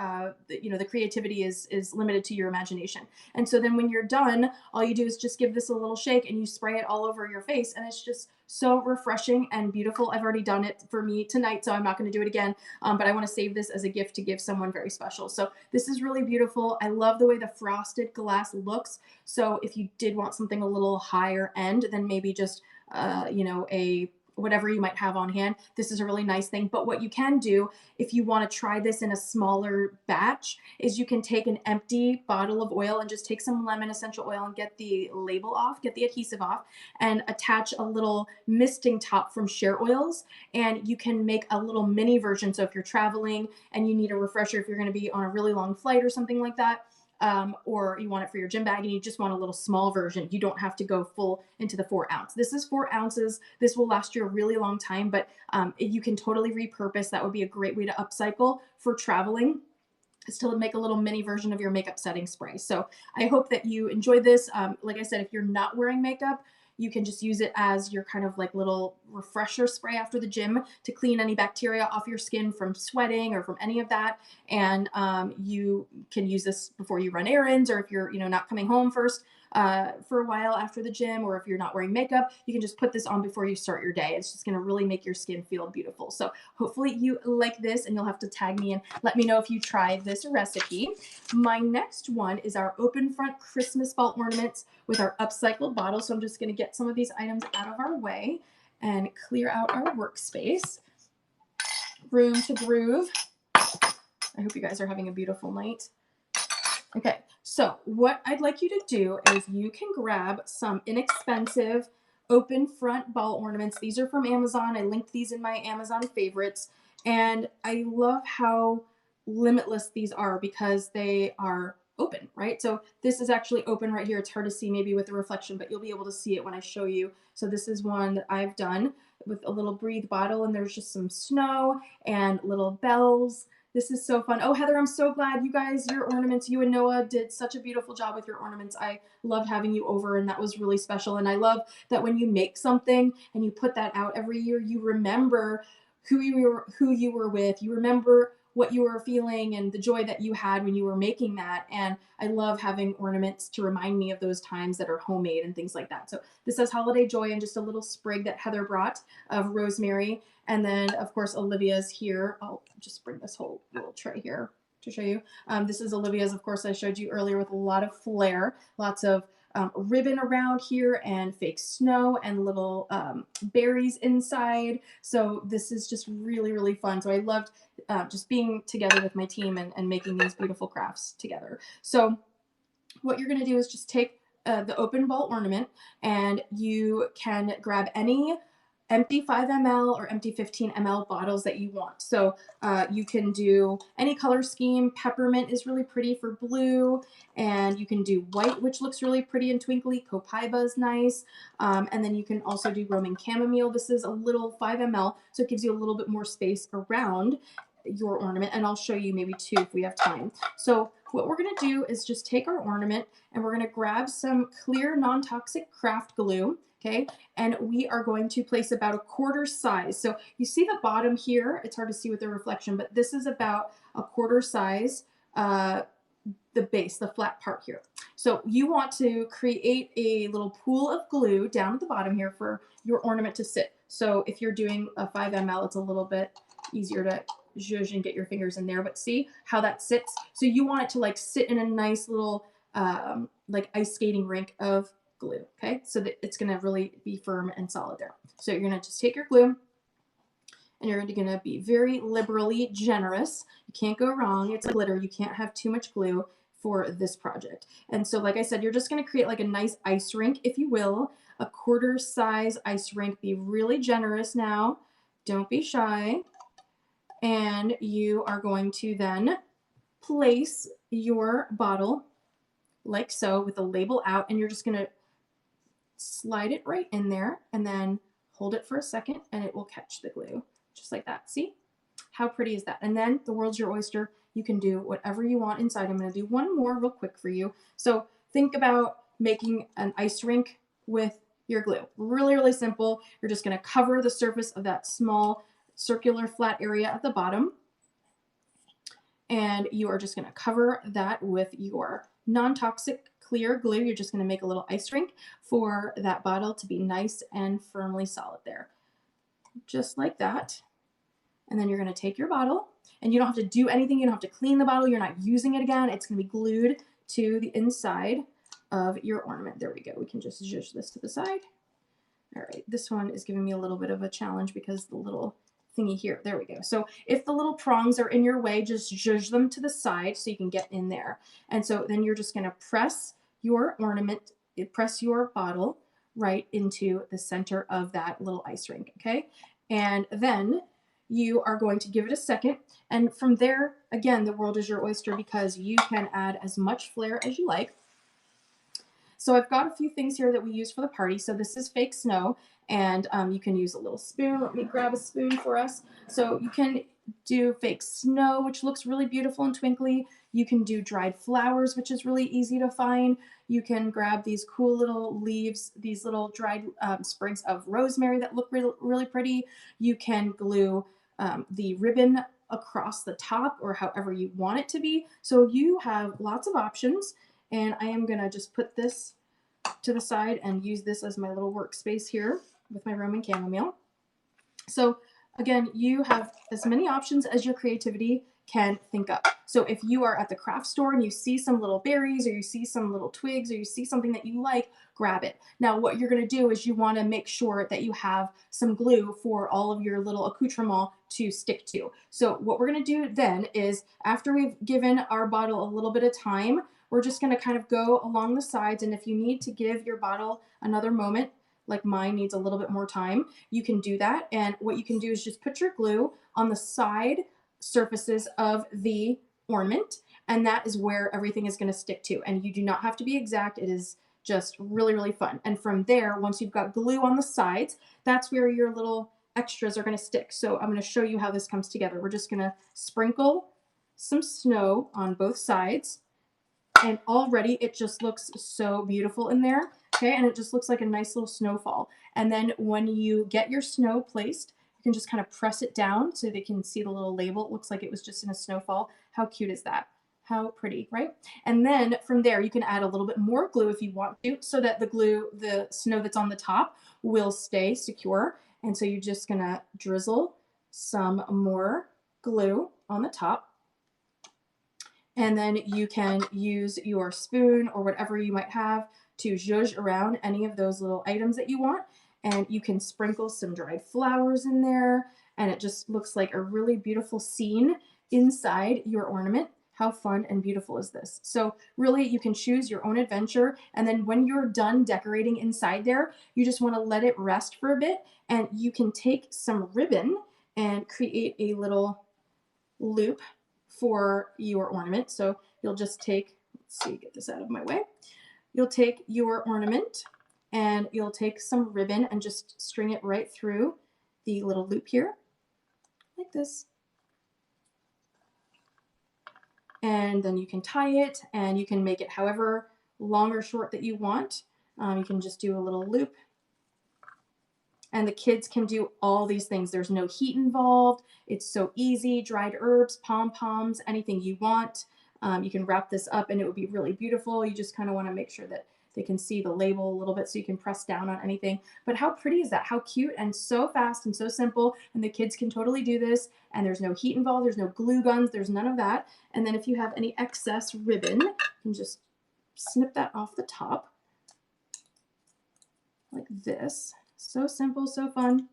Speaker 1: the creativity is limited to your imagination. And so then when you're done, all you do is just give this a little shake and you spray it all over your face. And it's just so refreshing and beautiful. I've already done it for me tonight, so I'm not going to do it again. But I want to save this as a gift to give someone very special. So this is really beautiful. I love the way the frosted glass looks. So if you did want something a little higher end than maybe just, a whatever you might have on hand, this is a really nice thing. But what you can do if you want to try this in a smaller batch is you can take an empty bottle of oil and just take some lemon essential oil and get the label off, get the adhesive off, and attach a little misting top from Share Oils. And you can make a little mini version. So if you're traveling and you need a refresher, if you're going to be on a really long flight or something like that, or you want it for your gym bag and you just want a little small version, you don't have to go full into the 4 ounce. This is 4 ounces. This will last you a really long time, but you can totally repurpose. That would be a great way to upcycle for traveling, is to make a little mini version of your makeup setting spray. So I hope that you enjoyed this. Like I said, if you're not wearing makeup, you can just use it as your kind of like little refresher spray after the gym to clean any bacteria off your skin from sweating or from any of that. And you can use this before you run errands, or if you're not coming home first for a while after the gym, or if you're not wearing makeup, you can just put this on before you start your day. It's just going to really make your skin feel beautiful. So hopefully you like this, and you'll have to tag me and let me know if you try this recipe. My next one is our open front Christmas ball ornaments with our upcycled bottle. So I'm just going to get some of these items out of our way and clear out our workspace. Room to groove. I hope you guys are having a beautiful night. Okay, so what I'd like you to do is you can grab some inexpensive open front ball ornaments. These are from Amazon. I linked these in my Amazon favorites, and I love how limitless these are because they are open, right? So this is actually open right here. It's hard to see maybe with the reflection, but you'll be able to see it when I show you. So this is one that I've done with a little breathe bottle, and there's just some snow and little bells. This is so fun. Oh, Heather, I'm so glad you guys, your ornaments, you and Noah did such a beautiful job with your ornaments. I loved having you over, and that was really special. And I love that when you make something and you put that out every year, you remember who you were with. You remember what you were feeling and the joy that you had when you were making that. And I love having ornaments to remind me of those times that are homemade and things like that. So this says Holiday Joy, and just a little sprig that Heather brought of rosemary. And then, of course, Olivia's here. I'll just bring this whole little tray here to show you. This is Olivia's, of course, I showed you earlier, with a lot of flair, lots of ribbon around here and fake snow and little berries inside. So this is just really, really fun. So I loved just being together with my team and making these beautiful crafts together. So what you're going to do is just take the open ball ornament, and you can grab any empty 5 ml or empty 15 ml bottles that you want. So you can do any color scheme. Peppermint is really pretty for blue, and you can do white, which looks really pretty and twinkly. Copaiba is nice. And then you can also do Roman chamomile. This is a little 5 ml, so it gives you a little bit more space around your ornament, and I'll show you maybe 2 if we have time. So what we're going to do is just take our ornament, and we're going to grab some clear non-toxic craft glue. Okay, and we are going to place about a quarter size. So you see the bottom here, it's hard to see with the reflection, but this is about a quarter size, the base, the flat part here. So you want to create a little pool of glue down at the bottom here for your ornament to sit. So if you're doing a 5 ml, it's a little bit easier to zhuzh and get your fingers in there, but see how that sits? So you want it to like sit in a nice little like ice skating rink of glue, okay? So that it's gonna really be firm and solid there. So you're gonna just take your glue, and you're gonna be very liberally generous. You can't go wrong. It's glitter. You can't have too much glue for this project. And so, like I said, you're just gonna create like a nice ice rink, if you will, a quarter size ice rink. Be really generous now. Don't be shy. And you are going to then place your bottle like so with the label out, and you're just going to slide it right in there and then hold it for a second and it will catch the glue just like that. See how pretty is that? And then the world's your oyster. You can do whatever you want inside. I'm going to do one more real quick for you. So think about making an ice rink with your glue. Really, really simple. You're just going to cover the surface of that small circular flat area at the bottom. And you are just going to cover that with your non-toxic clear glue. You're just going to make a little ice rink for that bottle to be nice and firmly solid there. Just like that. And then you're going to take your bottle, and you don't have to do anything. You don't have to clean the bottle. You're not using it again. It's going to be glued to the inside of your ornament. There we go. We can just zhuzh this to the side. All right. This one is giving me a little bit of a challenge because the little thingy here. There we go. So if the little prongs are in your way, just zhuzh them to the side so you can get in there. And so then you're just going to press your ornament, press your bottle right into the center of that little ice rink. Okay. And then you are going to give it a second. And from there, again, the world is your oyster because you can add as much flair as you like. So I've got a few things here that we use for the party. So this is fake snow, and you can use a little spoon. Let me grab a spoon for us. So you can do fake snow, which looks really beautiful and twinkly. You can do dried flowers, which is really easy to find. You can grab these cool little leaves, these little dried sprigs of rosemary that look really, really pretty. You can glue the ribbon across the top or however you want it to be. So you have lots of options. And I am going to just put this to the side and use this as my little workspace here with my Roman chamomile. So again, you have as many options as your creativity can think up. So if you are at the craft store and you see some little berries or you see some little twigs or you see something that you like, grab it. Now what you're going to do is you want to make sure that you have some glue for all of your little accoutrements to stick to. So what we're going to do then is after we've given our bottle a little bit of time, we're just going to kind of go along the sides, and if you need to give your bottle another moment, like mine needs a little bit more time, you can do that. And what you can do is just put your glue on the side surfaces of the ornament, and that is where everything is going to stick to. And you do not have to be exact. It is just really, really fun. And from there, once you've got glue on the sides, that's where your little extras are going to stick. So I'm going to show you how this comes together. We're just going to sprinkle some snow on both sides. And already it just looks so beautiful in there. Okay, and it just looks like a nice little snowfall. And then when you get your snow placed, you can just kind of press it down so they can see the little label. It looks like it was just in a snowfall. How cute is that? How pretty, right? And then from there, you can add a little bit more glue if you want to, so that the snow that's on the top will stay secure. And so you're just gonna drizzle some more glue on the top. And then you can use your spoon or whatever you might have to zhuzh around any of those little items that you want. And you can sprinkle some dried flowers in there. And it just looks like a really beautiful scene inside your ornament. How fun and beautiful is this? So really you can choose your own adventure. And then when you're done decorating inside there, you just want to let it rest for a bit. And you can take some ribbon and create a little loop for your ornament. So you'll just take, let's see, get this out of my way. You'll take your ornament and you'll take some ribbon and just string it right through the little loop here, like this. And then you can tie it and you can make it however long or short that you want. You can just do a little loop. And the kids can do all these things. There's no heat involved. It's so easy. Dried herbs, pom-poms, anything you want. You can wrap this up and it would be really beautiful. You just kind of want to make sure that they can see the label a little bit so you can press down on anything. But how pretty is that? How cute and so fast and so simple. And the kids can totally do this. And there's no heat involved. There's no glue guns. There's none of that. And then if you have any excess ribbon, you can just snip that off the top like this. So simple, so fun.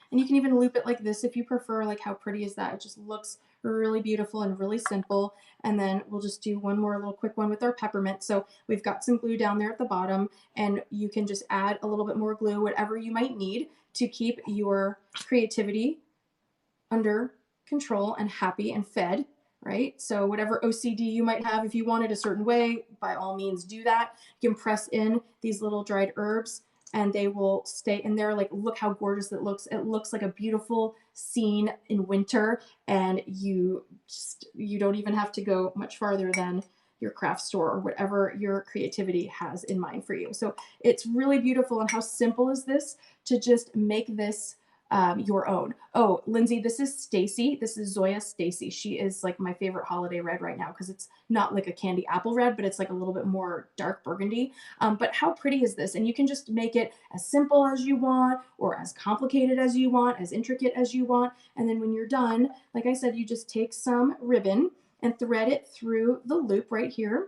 Speaker 1: And you can even loop it like this if you prefer. Like how pretty is that? It just looks really beautiful and really simple. And then we'll just do one more little quick one with our peppermint. So we've got some glue down there at the bottom, and you can just add a little bit more glue, whatever you might need to keep your creativity under control and happy and fed, right? So whatever OCD you might have, if you want it a certain way, by all means do that. You can press in these little dried herbs and they will stay in there. Like, look how gorgeous it looks. It looks like a beautiful scene in winter, and you don't even have to go much farther than your craft store or whatever your creativity has in mind for you. So it's really beautiful. And how simple is this to just make this your own. Oh, Lindsay, this is Stacy. This is Zoya Stacy. She is like my favorite holiday red right now because it's not like a candy apple red, but it's like a little bit more dark burgundy. But how pretty is this? And you can just make it as simple as you want, or as complicated as you want, as intricate as you want. And then when you're done, like I said, you just take some ribbon and thread it through the loop right here.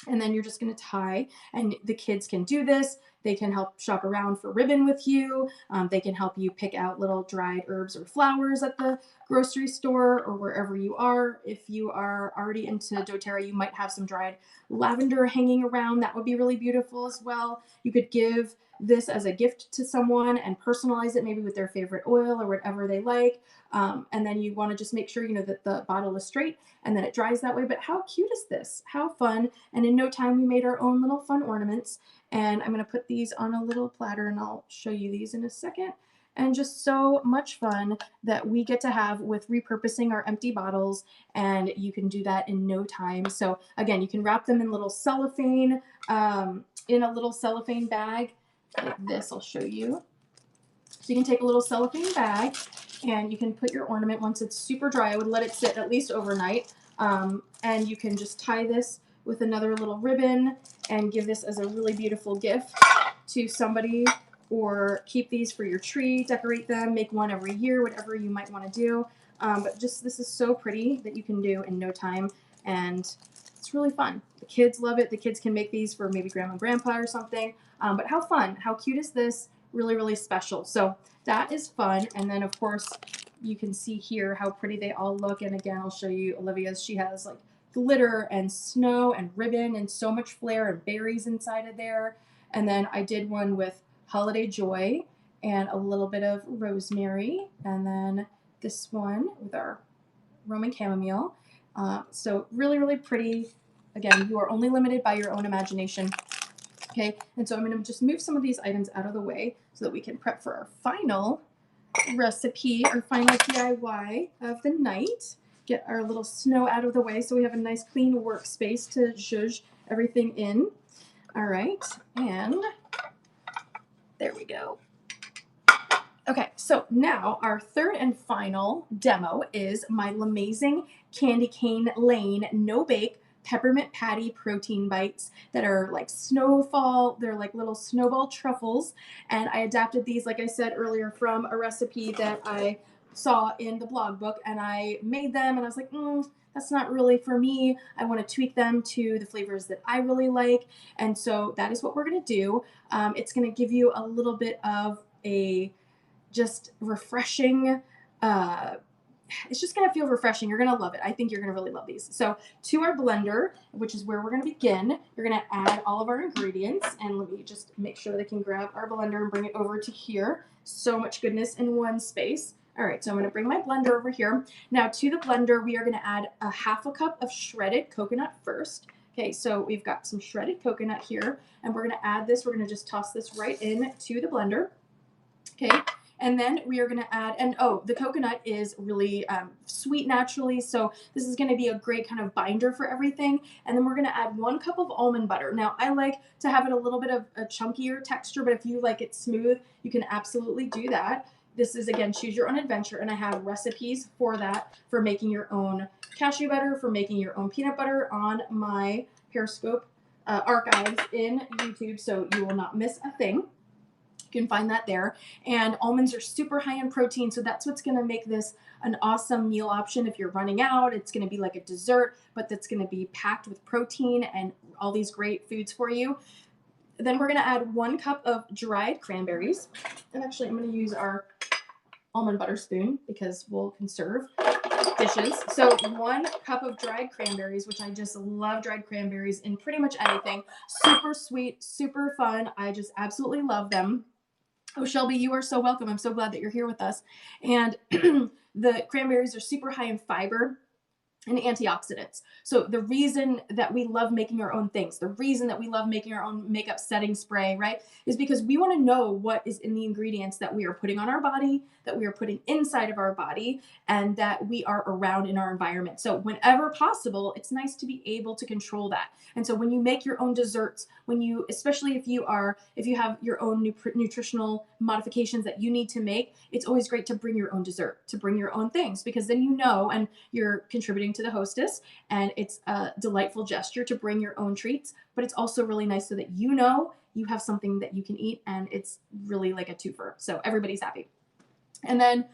Speaker 1: And then you're just going to tie, and the kids can do this. They can help shop around for ribbon with you. They can help you pick out little dried herbs or flowers at the grocery store or wherever you are. If you are already into doTERRA, you might have some dried lavender hanging around. That would be really beautiful as well. You could give this as a gift to someone and personalize it maybe with their favorite oil or whatever they like. And then you want to just make sure, that the bottle is straight and then it dries that way. But how cute is this? How fun. And in no time, we made our own little fun ornaments. And I'm going to put these on a little platter, and I'll show you these in a second. And just so much fun that we get to have with repurposing our empty bottles, and you can do that in no time. So again, you can wrap them in little cellophane, in a little cellophane bag like this. I'll show you. So you can take a little cellophane bag and you can put your ornament once it's super dry. I would let it sit at least overnight. And you can just tie this with another little ribbon and give this as a really beautiful gift to somebody, or keep these for your tree, decorate them, make one every year, whatever you might want to do. But just, this is so pretty that you can do in no time, and it's really fun. The kids love it. The kids can make these for maybe grandma and grandpa or something. But how fun, how cute is this? Really, really special. So that is fun. And then of course you can see here how pretty they all look. And again, I'll show you Olivia's. She has like glitter and snow and ribbon and so much flair and berries inside of there. And then I did one with holiday joy and a little bit of rosemary. And then this one with our Roman chamomile. So really, really pretty. Again, you are only limited by your own imagination. Okay, and so I'm going to just move some of these items out of the way so that we can prep for our final recipe, our final DIY of the night. Get our little snow out of the way so we have a nice clean workspace to zhuzh everything in. All right, and there we go. Okay, so now our third and final demo is my LaMay Candy Cane Lane No Bake Peppermint Patty Protein Bites that are like snowfall. They're like little snowball truffles. And I adapted these, like I said earlier, from a recipe that I saw in the blog book. And I made them and I was like, that's not really for me. I want to tweak them to the flavors that I really like. And so that is what we're going to do. It's going to give you a little bit of a just refreshing, it's just going to feel refreshing. You're going to love it. I think you're going to really love these. So to our blender, which is where we're going to begin, you're going to add all of our ingredients. And let me just make sure that I can grab our blender and bring it over to here. So much goodness in one space. All right, so I'm going to bring my blender over here. Now to the blender, we are going to add a half a cup of shredded coconut first. Okay, so we've got some shredded coconut here, and we're going to add this. We're going to just toss this right in to the blender. Okay. And then we are going to add, and oh, the coconut is really sweet naturally, so this is going to be a great kind of binder for everything. And then we're going to add 1 cup of almond butter. Now, I like to have it a little bit of a chunkier texture, but if you like it smooth, you can absolutely do that. This is, again, choose your own adventure, and I have recipes for that, for making your own cashew butter, for making your own peanut butter on my Periscope archives in YouTube, so you will not miss a thing. You can find that there. And almonds are super high in protein, so that's what's going to make this an awesome meal option if you're running out. It's going to be like a dessert, but that's going to be packed with protein and all these great foods for you. Then we're going to add 1 cup of dried cranberries. And actually, I'm going to use our almond butter spoon because we'll conserve. dishes. So 1 cup of dried cranberries, which I just love dried cranberries in pretty much anything. Super sweet, super fun. I just absolutely love them. Oh, Shelby, you are so welcome. I'm so glad that you're here with us. And the cranberries are super high in fiber and antioxidants. So the reason that we love making our own things, the reason that we love making our own makeup setting spray, right, is because we want to know what is in the ingredients that we are putting on our body, that we are putting inside of our body, and that we are around in our environment. So whenever possible, it's nice to be able to control that. And so when you make your own desserts, when you, especially if you have your own nutritional modifications that you need to make, it's always great to bring your own dessert, to bring your own things, because then you know, and you're contributing to the hostess, and it's a delightful gesture to bring your own treats, but it's also really nice so that you know you have something that you can eat, and it's really like a twofer. So everybody's happy. And then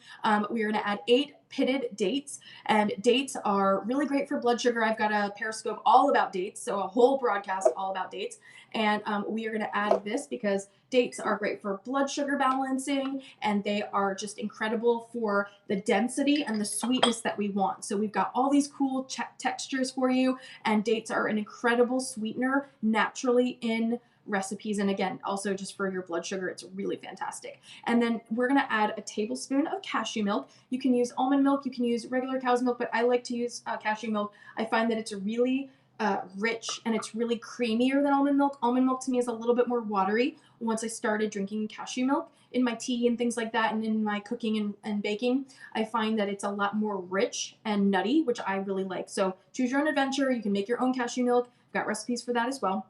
Speaker 1: we're going to add 8 pitted dates, and dates are really great for blood sugar. I've got a Periscope all about dates, so a whole broadcast all about dates. And we are going to add this because dates are great for blood sugar balancing, and they are just incredible for the density and the sweetness that we want. So we've got all these cool textures for you, and dates are an incredible sweetener naturally in recipes, and again, also just for your blood sugar, it's really fantastic. And then we're going to add a tablespoon of cashew milk. You can use almond milk, you can use regular cow's milk, but I like to use cashew milk. I find that it's really rich, and it's really creamier than almond milk. Almond milk to me is a little bit more watery. Once I started drinking cashew milk in my tea and things like that, and in my cooking and baking, I find that it's a lot more rich and nutty, which I really like. So choose your own adventure. You can make your own cashew milk. I've got recipes for that as well.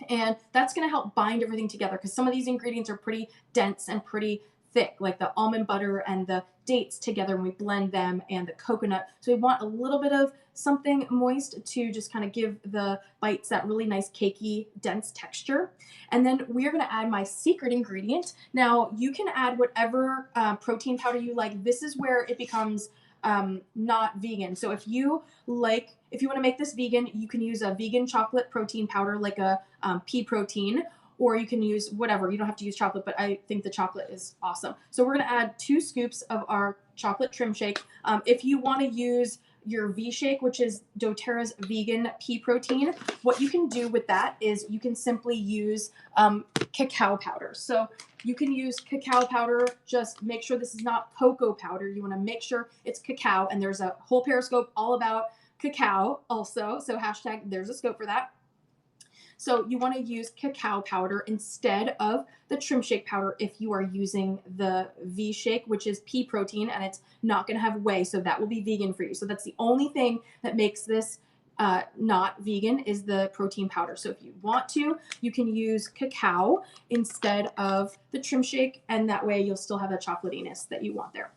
Speaker 1: And that's going to help bind everything together, because some of these ingredients are pretty dense and pretty thick, like the almond butter and the dates together when we blend them, and the coconut. So we want a little bit of something moist to just kind of give the bites that really nice cakey, dense texture. And then we are going to add my secret ingredient. Now you can add whatever protein powder you like. This is where it becomes not vegan. So if you want to make this vegan, you can use a vegan chocolate protein powder, like a pea protein, or you can use whatever. You don't have to use chocolate, but I think the chocolate is awesome. So we're going to add 2 scoops of our chocolate trim shake. If you want to use your V-Shake, which is doTERRA's vegan pea protein, what you can do with that is you can simply use cacao powder. So you can use cacao powder. Just make sure this is not cocoa powder. You want to make sure it's cacao, and there's a whole Periscope all about cacao also. So hashtag there's a scope for that. So you want to use cacao powder instead of the trim shake powder if you are using the V-Shake, which is pea protein, and it's not going to have whey, so that will be vegan for you. So that's the only thing that makes this not vegan, is the protein powder. So if you want to, you can use cacao instead of the trim shake, and that way you'll still have the chocolatiness that you want there.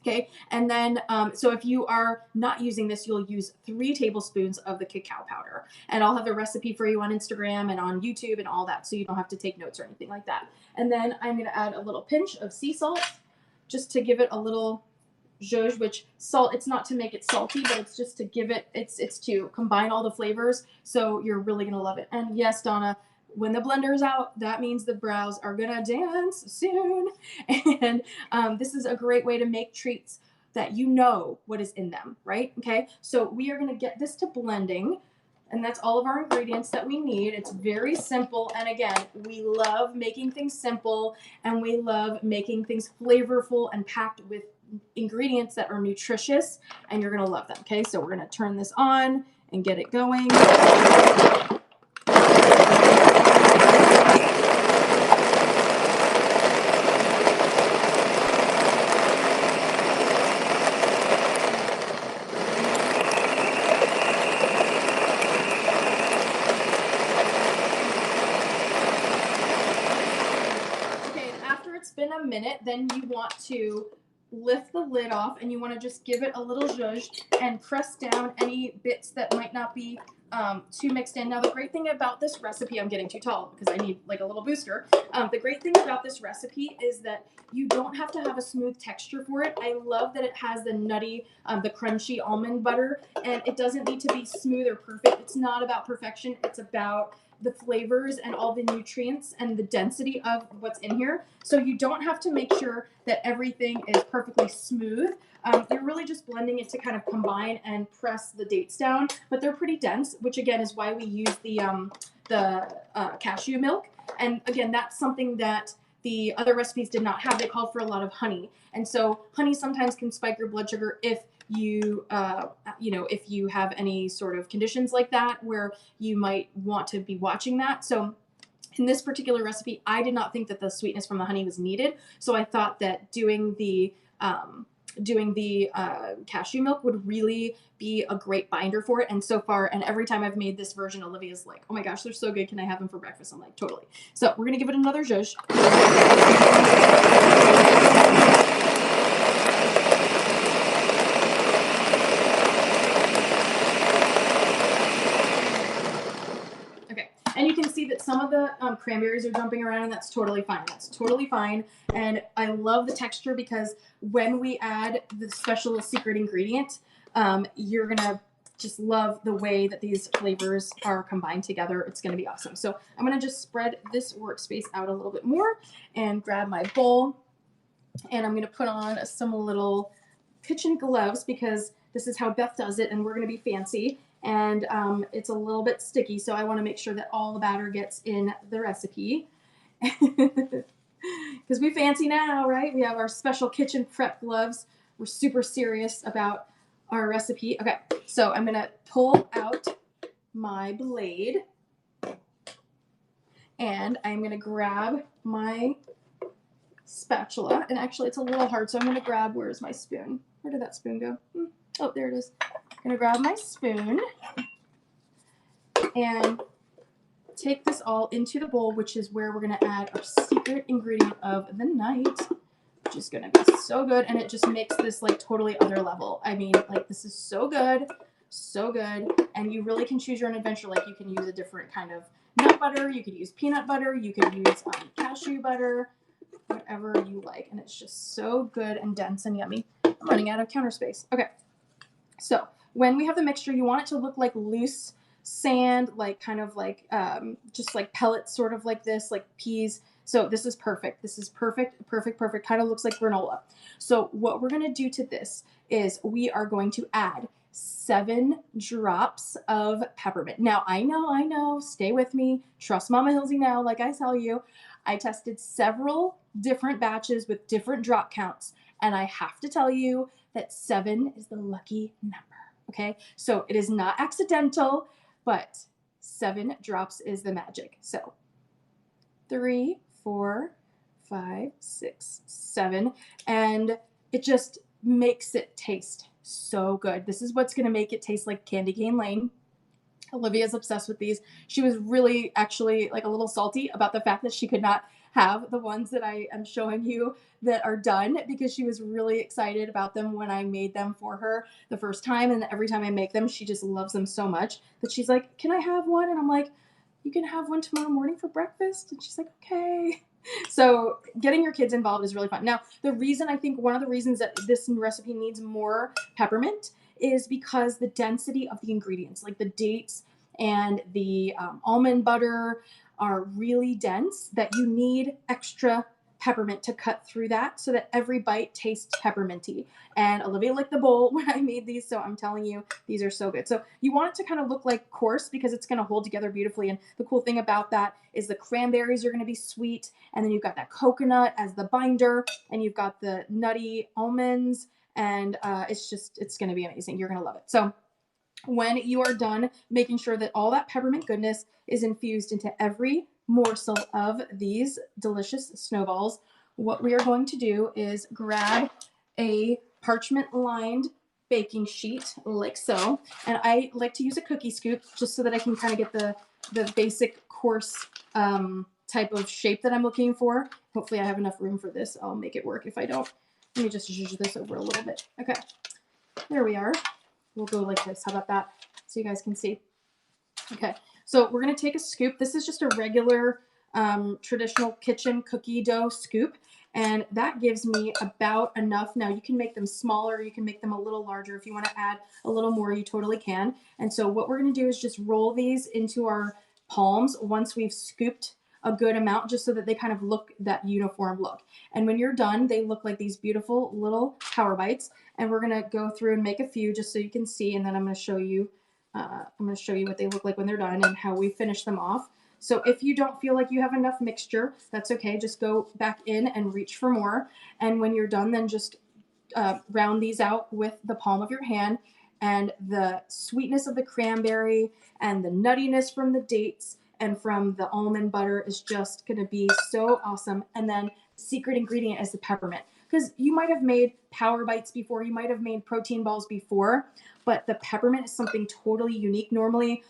Speaker 1: Okay, and then, so if you are not using this, you'll use 3 tablespoons of the cacao powder. And I'll have the recipe for you on Instagram and on YouTube and all that, so you don't have to take notes or anything like that. And then I'm going to add a little pinch of sea salt, just to give it a little zhuzh, which salt, it's not to make it salty, but it's just to give it, it's to combine all the flavors, so you're really going to love it. And yes, Donna, when the blender is out, that means the brows are gonna dance soon. And this is a great way to make treats that you know what is in them, right? Okay, so we are gonna get this to blending, and that's all of our ingredients that we need. It's very simple, and again, we love making things simple, and we love making things flavorful and packed with ingredients that are nutritious, and you're gonna love them. Okay, so we're gonna turn this on and get it going. Been a minute, then you want to lift the lid off, and you want to just give it a little zhuzh and press down any bits that might not be too mixed in. Now the great thing about this recipe, I'm getting too tall because I need like a little booster. The great thing about this recipe is that you don't have to have a smooth texture for it. I love that it has the nutty, the crunchy almond butter, and it doesn't need to be smooth or perfect. It's not about perfection. It's about the flavors and all the nutrients and the density of what's in here. So you don't have to make sure that everything is perfectly smooth. You're really just blending it to kind of combine and press the dates down, but they're pretty dense, which again is why we use the cashew milk. And again, that's something that the other recipes did not have. They called for a lot of honey. And so honey sometimes can spike your blood sugar if you, if you have any sort of conditions like that where you might want to be watching that. So in this particular recipe, I did not think that the sweetness from the honey was needed. So I thought that doing the cashew milk would really be a great binder for it. And so far, and every time I've made this version, Olivia's like, oh my gosh, they're so good. Can I have them for breakfast? I'm like, totally. So we're going to give it another zhuzh. And you can see that some of the cranberries are jumping around, and that's totally fine. That's totally fine. And I love the texture because when we add the special secret ingredient, you're going to just love the way that these flavors are combined together. It's going to be awesome. So I'm going to just spread this workspace out a little bit more and grab my bowl. And I'm going to put on some little kitchen gloves because this is how Beth does it, and we're going to be fancy. And it's a little bit sticky, so I want to make sure that all the batter gets in the recipe. Because we fancy now, right? We have our special kitchen prep gloves. We're super serious about our recipe. Okay, so I'm going to pull out my blade. And I'm going to grab my spatula. And actually, it's a little hard, so I'm going to grab, where's my spoon? Where did that spoon go? Oh, there it is. I'm going to grab my spoon and take this all into the bowl, which is where we're going to add our secret ingredient of the night, which is going to be so good. And it just makes this like totally other level. I mean, like this is so good, so good. And you really can choose your own adventure. Like you can use a different kind of nut butter. You could use peanut butter. You could use cashew butter, whatever you like. And it's just so good and dense and yummy. I'm running out of counter space. Okay. So when we have the mixture, you want it to look like loose sand, like kind of like just like pellets, sort of like this, like peas. So this is perfect. This is perfect, perfect, perfect. Kind of looks like granola. So what we're going to do to this is we are going to add 7 drops of peppermint. Now, I know, stay with me. Trust Mama Hilsey now, like I tell you. I tested several different batches with different drop counts, and I have to tell you that 7 is the lucky number. Okay, so it is not accidental, but 7 drops is the magic. So 3, 4, 5, 6, 7, and it just makes it taste so good. This is what's going to make it taste like Candy Cane Lane. Olivia's obsessed with these. She was really actually like a little salty about the fact that she could not have the ones that I am showing you that are done, because she was really excited about them when I made them for her the first time. And every time I make them, she just loves them so much that she's like, can I have one? And I'm like, you can have one tomorrow morning for breakfast. And she's like, okay. So getting your kids involved is really fun. Now, the reason, I think one of the reasons that this recipe needs more peppermint is because the density of the ingredients, like the dates and the almond butter, are really dense, that you need extra peppermint to cut through that so that every bite tastes pepperminty. And Olivia licked the bowl when I made these, so I'm telling you, these are so good. So you want it to kind of look like coarse because it's going to hold together beautifully. And the cool thing about that is the cranberries are going to be sweet, and then you've got that coconut as the binder, and you've got the nutty almonds, and it's going to be amazing. You're going to love it. So when you are done making sure that all that peppermint goodness is infused into every morsel of these delicious snowballs, what we are going to do is grab a parchment lined baking sheet like so. And I like to use a cookie scoop just so that I can kind of get the basic coarse type of shape that I'm looking for. Hopefully I have enough room for this. I'll make it work. If I don't, let me just zhuzh this over a little bit. Okay, there we are. We'll go like this. How about that? So you guys can see. Okay, so we're going to take a scoop. This is just a regular traditional kitchen cookie dough scoop, and that gives me about enough. Now you can make them smaller, you can make them a little larger. If you want to add a little more, you totally can. And so what we're going to do is just roll these into our palms once we've scooped a good amount, just so that they kind of look that uniform look. And when you're done, they look like these beautiful little power bites. And we're gonna go through and make a few just so you can see, and then I'm gonna show you what they look like when they're done and how we finish them off. So if you don't feel like you have enough mixture, that's okay. Just go back in and reach for more. And when you're done, then just round these out with the palm of your hand, and the sweetness of the cranberry and the nuttiness from the dates and from the almond butter is just going to be so awesome. And then secret ingredient is the peppermint, because you might have made power bites before, you might have made protein balls before, but the peppermint is something totally unique. Normally,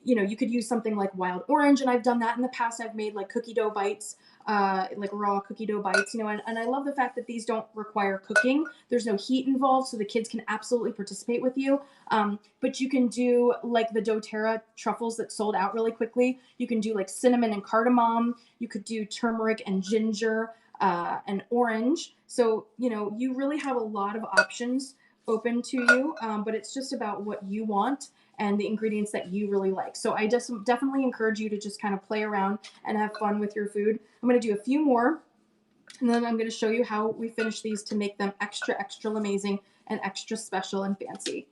Speaker 1: you could use something like wild orange, and I've done that in the past. I've made like cookie dough bites, like raw cookie dough bites, and I love the fact that these don't require cooking. There's no heat involved, so the kids can absolutely participate with you. But you can do like the doTERRA truffles that sold out really quickly. You can do like cinnamon and cardamom. You could do turmeric and ginger and orange. So, you really have a lot of options open to you, but it's just about what you want and the ingredients that you really like. So I just definitely encourage you to just kind of play around and have fun with your food. I'm going to do a few more, and then I'm going to show you how we finish these to make them extra, extra amazing and extra special and fancy.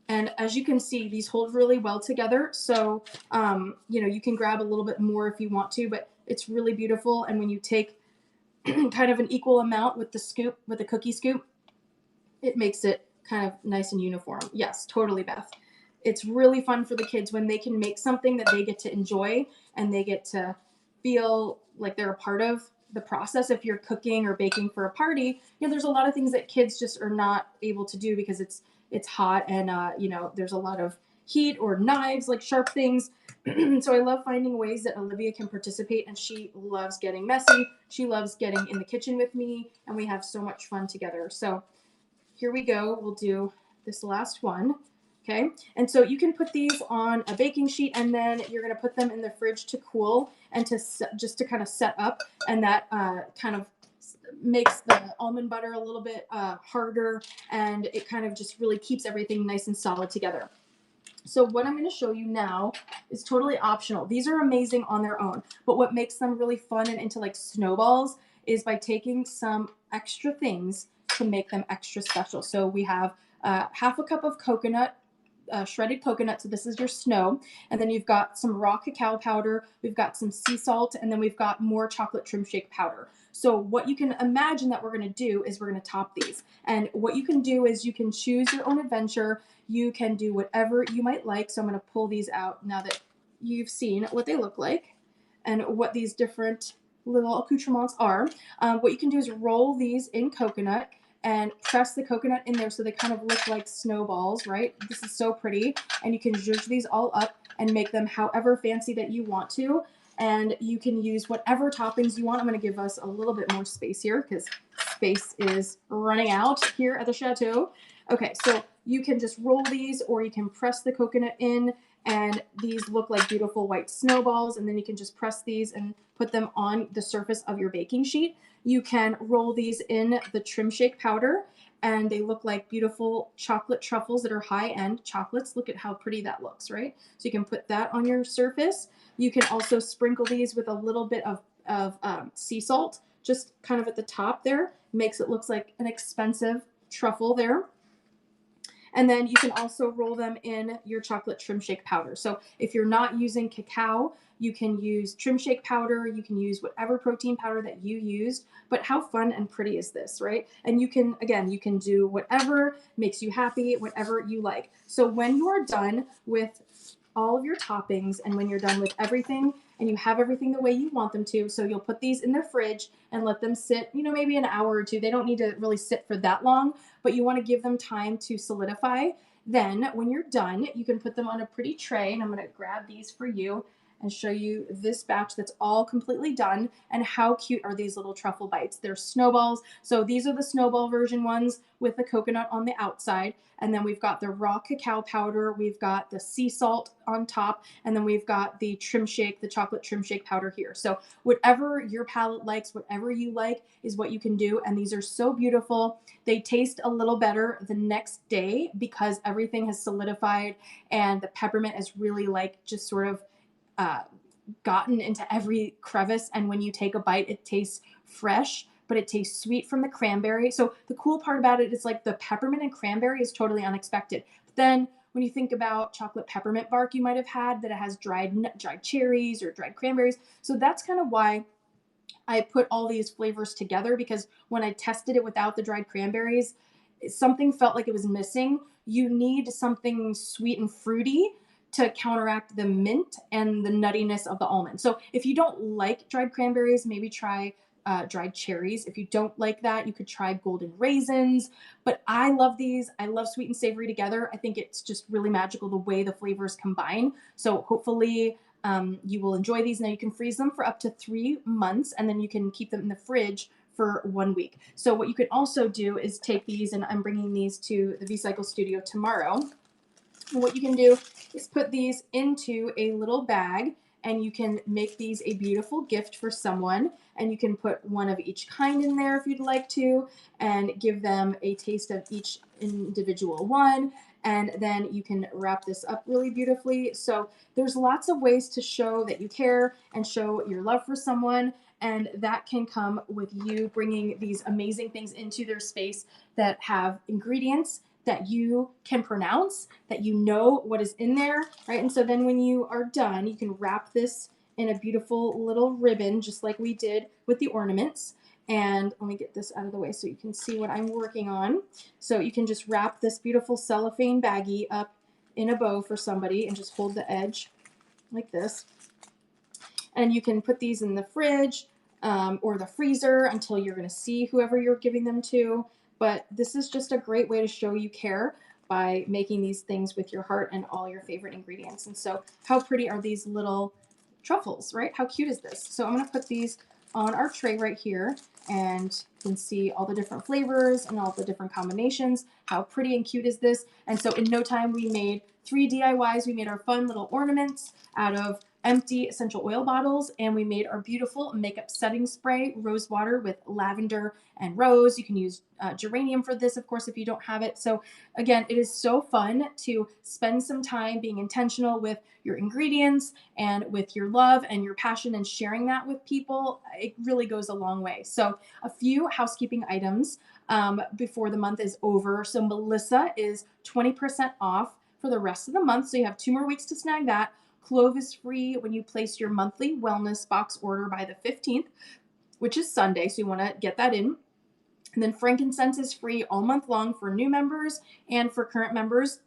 Speaker 1: And as you can see, these hold really well together. So, you can grab a little bit more if you want to, but it's really beautiful. And when you take kind of an equal amount with the scoop, with the cookie scoop, it makes it kind of nice and uniform. Yes, totally, Beth. It's really fun for the kids when they can make something that they get to enjoy and they get to feel like they're a part of the process. If you're cooking or baking for a party, there's a lot of things that kids just are not able to do because it's hot and there's a lot of heat or knives, like sharp things. So I love finding ways that Olivia can participate, and she loves getting messy. She loves getting in the kitchen with me, and we have so much fun together. So here we go. We'll do this last one. Okay. And so you can put these on a baking sheet, and then you're going to put them in the fridge to cool and just to kind of set up. And that kind of makes the almond butter a little bit harder, and it kind of just really keeps everything nice and solid together. So what I'm going to show you now is totally optional. These are amazing on their own, but what makes them really fun and into like snowballs is by taking some extra things to make them extra special. So we have half a cup of coconut, shredded coconut. So this is your snow. And then you've got some raw cacao powder. We've got some sea salt, and then we've got more chocolate trim shake powder. So what you can imagine that we're going to do is we're going to top these. And what you can do is you can choose your own adventure. You can do whatever you might like. So I'm going to pull these out now that you've seen what they look like and what these different little accoutrements are. What you can do is roll these in coconut and press the coconut in there so they kind of look like snowballs, right? This is so pretty. And you can zhuzh these all up and make them however fancy that you want to. And you can use whatever toppings you want. I'm going to give us a little bit more space here because space is running out here at the chateau. Okay, so you can just roll these, or you can press the coconut in, and these look like beautiful white snowballs. And then you can just press these and put them on the surface of your baking sheet. You can roll these in the trim shake powder, and they look like beautiful chocolate truffles that are high-end chocolates. Look at how pretty that looks, right? So you can put that on your surface. You can also sprinkle these with a little bit of sea salt, just kind of at the top there. Makes it look like an expensive truffle there. And then you can also roll them in your chocolate trim shake powder. So if you're not using cacao, you can use trim shake powder. You can use whatever protein powder that you used. But how fun and pretty is this, right? And you can, again, you can do whatever makes you happy, whatever you like. So when you are done with all of your toppings, and when you're done with everything and you have everything the way you want them to, so you'll put these in the fridge and let them sit, maybe an hour or two. They don't need to really sit for that long, but you want to give them time to solidify. Then when you're done, you can put them on a pretty tray, and I'm going to grab these for you. and show you this batch that's all completely done. And how cute are these little truffle bites? They're snowballs. So these are the snowball version ones with the coconut on the outside. And then we've got the raw cacao powder. We've got the sea salt on top. And then we've got the trim shake, the chocolate trim shake powder here. So whatever your palate likes, whatever you like is what you can do. And these are so beautiful. They taste a little better the next day because everything has solidified and the peppermint is really like just sort of gotten into every crevice. And when you take a bite, it tastes fresh, but it tastes sweet from the cranberry. So the cool part about it is like the peppermint and cranberry is totally unexpected. But then when you think about chocolate peppermint bark you might have had, that it has dried cherries or dried cranberries. So that's kind of why I put all these flavors together, because when I tested it without the dried cranberries, something felt like it was missing. You need something sweet and fruity to counteract the mint and the nuttiness of the almond. So if you don't like dried cranberries, maybe try dried cherries. If you don't like that, you could try golden raisins. But I love these. I love sweet and savory together. I think it's just really magical the way the flavors combine. So hopefully you will enjoy these. Now you can freeze them for up to 3 months, and then you can keep them in the fridge for 1 week. So what you can also do is take these, and I'm bringing these to the V-Cycle studio tomorrow. And what you can do is put these into a little bag, and you can make these a beautiful gift for someone, and you can put one of each kind in there if you'd like to, and give them a taste of each individual one. And then you can wrap this up really beautifully. So there's lots of ways to show that you care and show your love for someone. And that can come with you bringing these amazing things into their space that have ingredients that you can pronounce, that you know what is in there, right? And so then when you are done, you can wrap this in a beautiful little ribbon, just like we did with the ornaments. And let me get this out of the way so you can see what I'm working on. So you can just wrap this beautiful cellophane baggie up in a bow for somebody and just hold the edge like this. And you can put these in the fridge or the freezer until you're going to see whoever you're giving them to. But this is just a great way to show you care by making these things with your heart and all your favorite ingredients. And so how pretty are these little truffles, right? How cute is this? So I'm going to put these on our tray right here, and you can see all the different flavors and all the different combinations. How pretty and cute is this? And so in no time, we made 3 DIYs. We made our fun little ornaments out of empty essential oil bottles, and we made our beautiful makeup setting spray, Rosewater, with lavender and rose. You can use geranium for this, of course, if you don't have it. So again, it is so fun to spend some time being intentional with your ingredients and with your love and your passion, and sharing that with people. It really goes a long way. So a few housekeeping items before the month is over. So Melissa is 20% off for the rest of the month. So you have 2 more weeks to snag that. Clove is free when you place your monthly wellness box order by the 15th, which is Sunday. So you want to get that in. And then frankincense is free all month long for new members and for current members.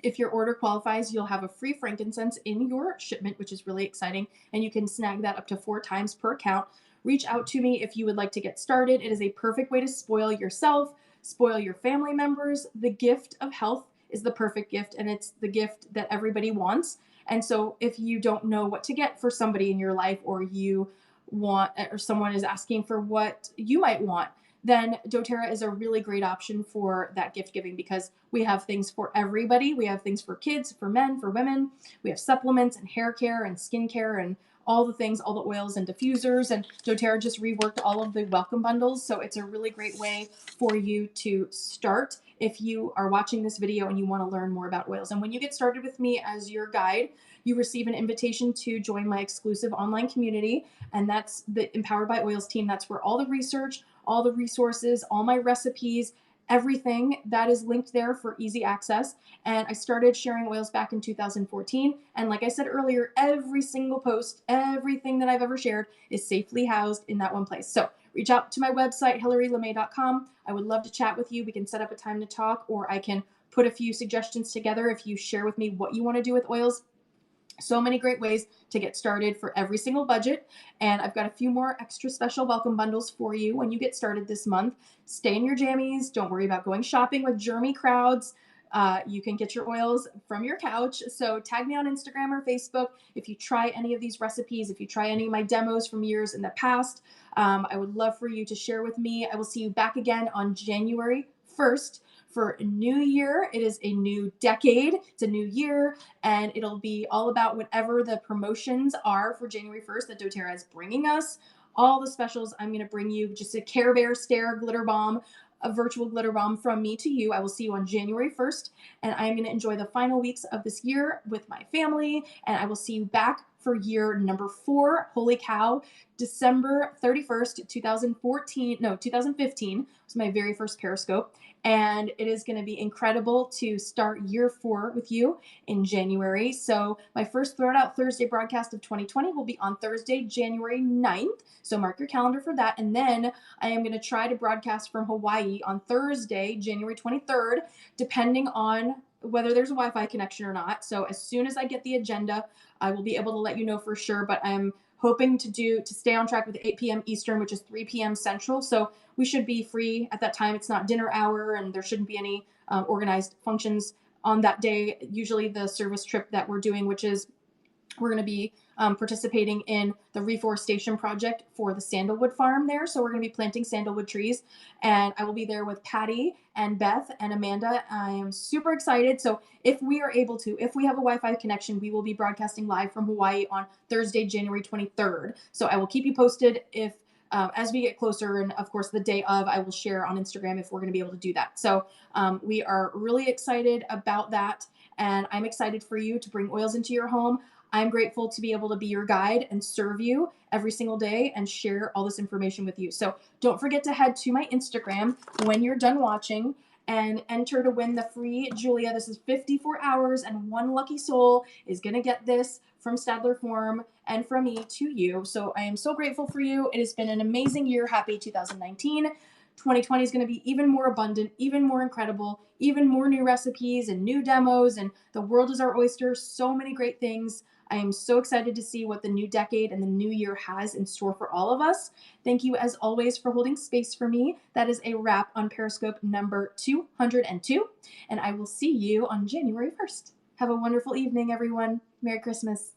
Speaker 1: If your order qualifies, you'll have a free frankincense in your shipment, which is really exciting. And you can snag that up to 4 times per account. Reach out to me if you would like to get started. It is a perfect way to spoil yourself, spoil your family members. The gift of health is the perfect gift, and it's the gift that everybody wants. And so if you don't know what to get for somebody in your life, or you want, or someone is asking for what you might want, then doTERRA is a really great option for that gift giving, because we have things for everybody. We have things for kids, for men, for women. We have supplements and hair care and skin care and all the things, all the oils and diffusers. And doTERRA just reworked all of the welcome bundles. So it's a really great way for you to start if you are watching this video and you want to learn more about oils. And when you get started with me as your guide, you receive an invitation to join my exclusive online community. And that's the Empowered by Oils team. That's where all the research, all the resources, all my recipes, everything that is linked there for easy access. And I started sharing oils back in 2014. And like I said earlier, every single post, everything that I've ever shared is safely housed in that one place. So reach out to my website, HillaryLaMay.com. I would love to chat with you. We can set up a time to talk, or I can put a few suggestions together if you share with me what you want to do with oils. So many great ways to get started for every single budget. And I've got a few more extra special welcome bundles for you when you get started this month. Stay in your jammies. Don't worry about going shopping with germy crowds. you can get your oils from your couch. So tag me on Instagram or Facebook if you try any of these recipes, if you try any of my demos from years in the past. I would love for you to share with me. I will see you back again on January 1st for a new year. It is a new decade. It's a new year, and it'll be all about whatever the promotions are for January 1st that doTERRA is bringing us. All the specials I'm going to bring you, just a Care Bear Stare glitter bomb, a virtual glitter bomb from me to you. I will see you on January 1st, and I am going to enjoy the final weeks of this year with my family, and I will see you back for year number 4. Holy cow. December 31st, 2015 was my very first Periscope, and it is going to be incredible to start year 4 with you in January. So my first Throw It Out Thursday broadcast of 2020 will be on Thursday, January 9th. So mark your calendar for that. And then I am going to try to broadcast from Hawaii on Thursday, January 23rd, depending on whether there's a Wi-Fi connection or not. So as soon as I get the agenda, I will be able to let you know for sure, but I'm hoping to stay on track with 8 p.m. Eastern, which is 3 p.m. Central. So we should be free at that time. It's not dinner hour, and there shouldn't be any organized functions on that day. Usually the service trip that we're doing, which is we're going to be participating in the reforestation project for the sandalwood farm there. So we're going to be planting sandalwood trees, and I will be there with Patty and Beth and Amanda. I am super excited. So if we are able to, if we have a Wi-Fi connection, we will be broadcasting live from Hawaii on Thursday, January 23rd. So I will keep you posted if as we get closer, and of course the day of, I will share on Instagram if we're going to be able to do that. So we are really excited about that, and I'm excited for you to bring oils into your home. I'm grateful to be able to be your guide and serve you every single day and share all this information with you. So don't forget to head to my Instagram when you're done watching and enter to win the free Julia. This is 54 hours, and one lucky soul is going to get this from Stadler Forum and from me to you. So I am so grateful for you. It has been an amazing year. Happy 2019. 2020 is going to be even more abundant, even more incredible, even more new recipes and new demos, and the world is our oyster. So many great things. I am so excited to see what the new decade and the new year has in store for all of us. Thank you, as always, for holding space for me. That is a wrap on Periscope number 202, and I will see you on January 1st. Have a wonderful evening, everyone. Merry Christmas.